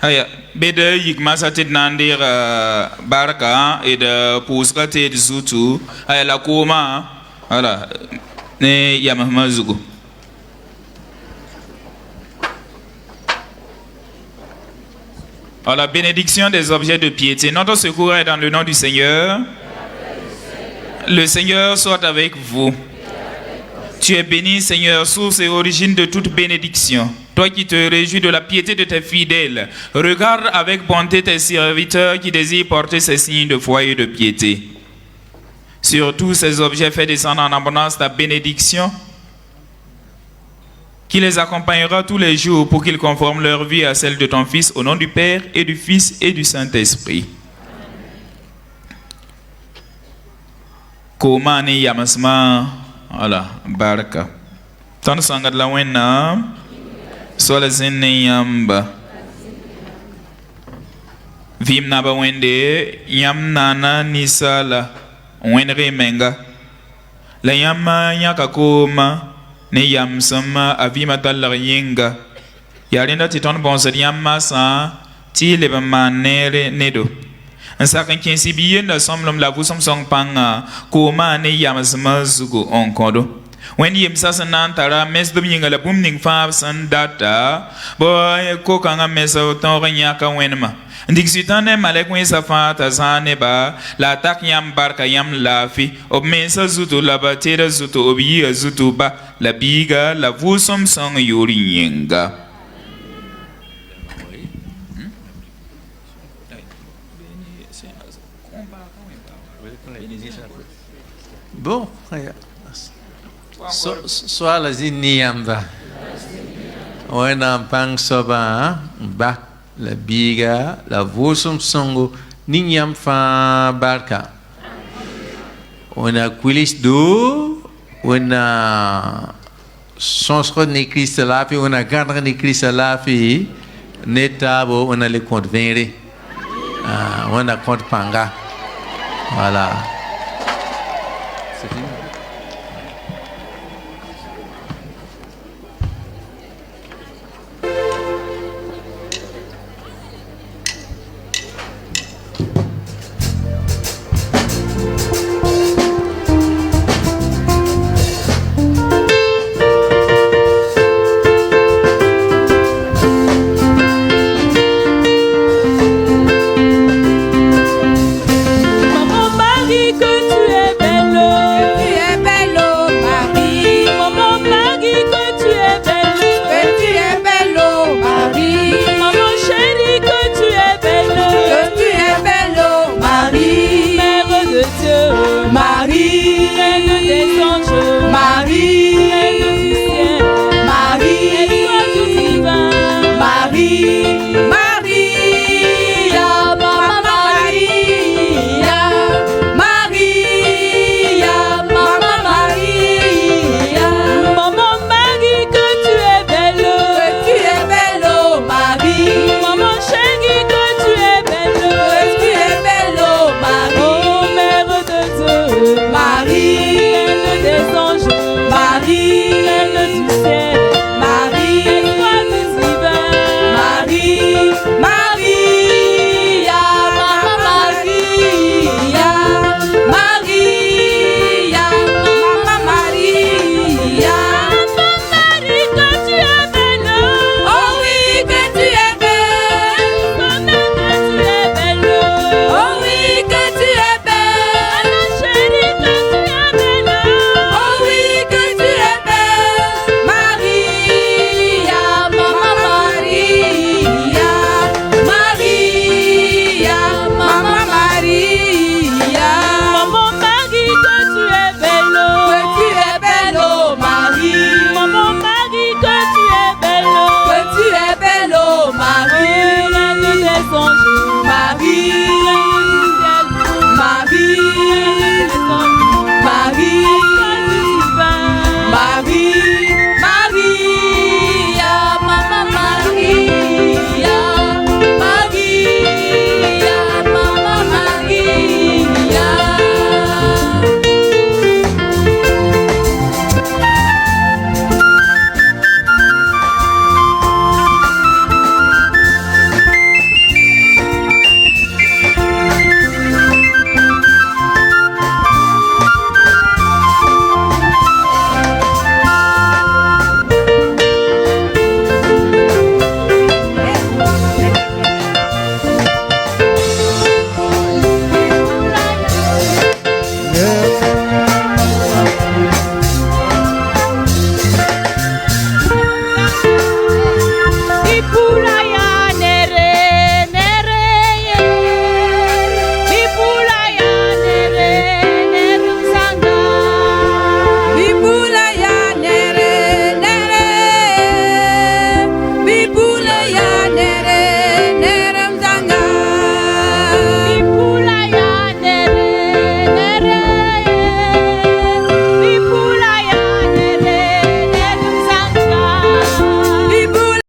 Haya, bede yikmasa ted nandir barka et de pouska ted zutu. Haya la koma, voilà, ne yamahma zugu. La bénédiction des objets de piété. Notre secours est dans le nom du Seigneur. Le Seigneur soit avec vous. Tu es béni, Seigneur, source et origine de toute bénédiction. Toi qui te réjouis de la piété de tes fidèles, regarde avec bonté tes serviteurs qui désirent porter ces signes de foi et de piété. Sur tous ces objets, fais descendre en abondance ta bénédiction, qui les accompagnera tous les jours pour qu'ils conforment leur vie à celle de ton Fils, au nom du Père et du Fils et du Saint-Esprit. Komani yamasma, voilà, baraka. Tant sangat la wena. Sola zinne yamba vim naba wende yam nana nisala wenre menga la yamma nyaka koma ne yam sama avima talar yenga yarinda titon bonsa yamma sa ti le manere nedo un sakin kinsi biyen da somlom la vous som panga koma ne yam sama zugo on kodo. When you sasan tara mes dum yinga la booming fab san data boy ko kanga meso ton nyaka wenma ndik sitane malek wen safa ta sane ba la tak yam barka yam lafi ob mesa zuto la batera zuto obi zuto ba la biga la vusom sang yori yinga.
Bon, soit la zinniamba. on a pang soba ba la biga la vosum songo ninyam fa barka. On a kulis do, on a sonsro ni kristalafi, on a gardre ni kristalafi, netabo on a les comptes venre. On a compte panga. Voilà.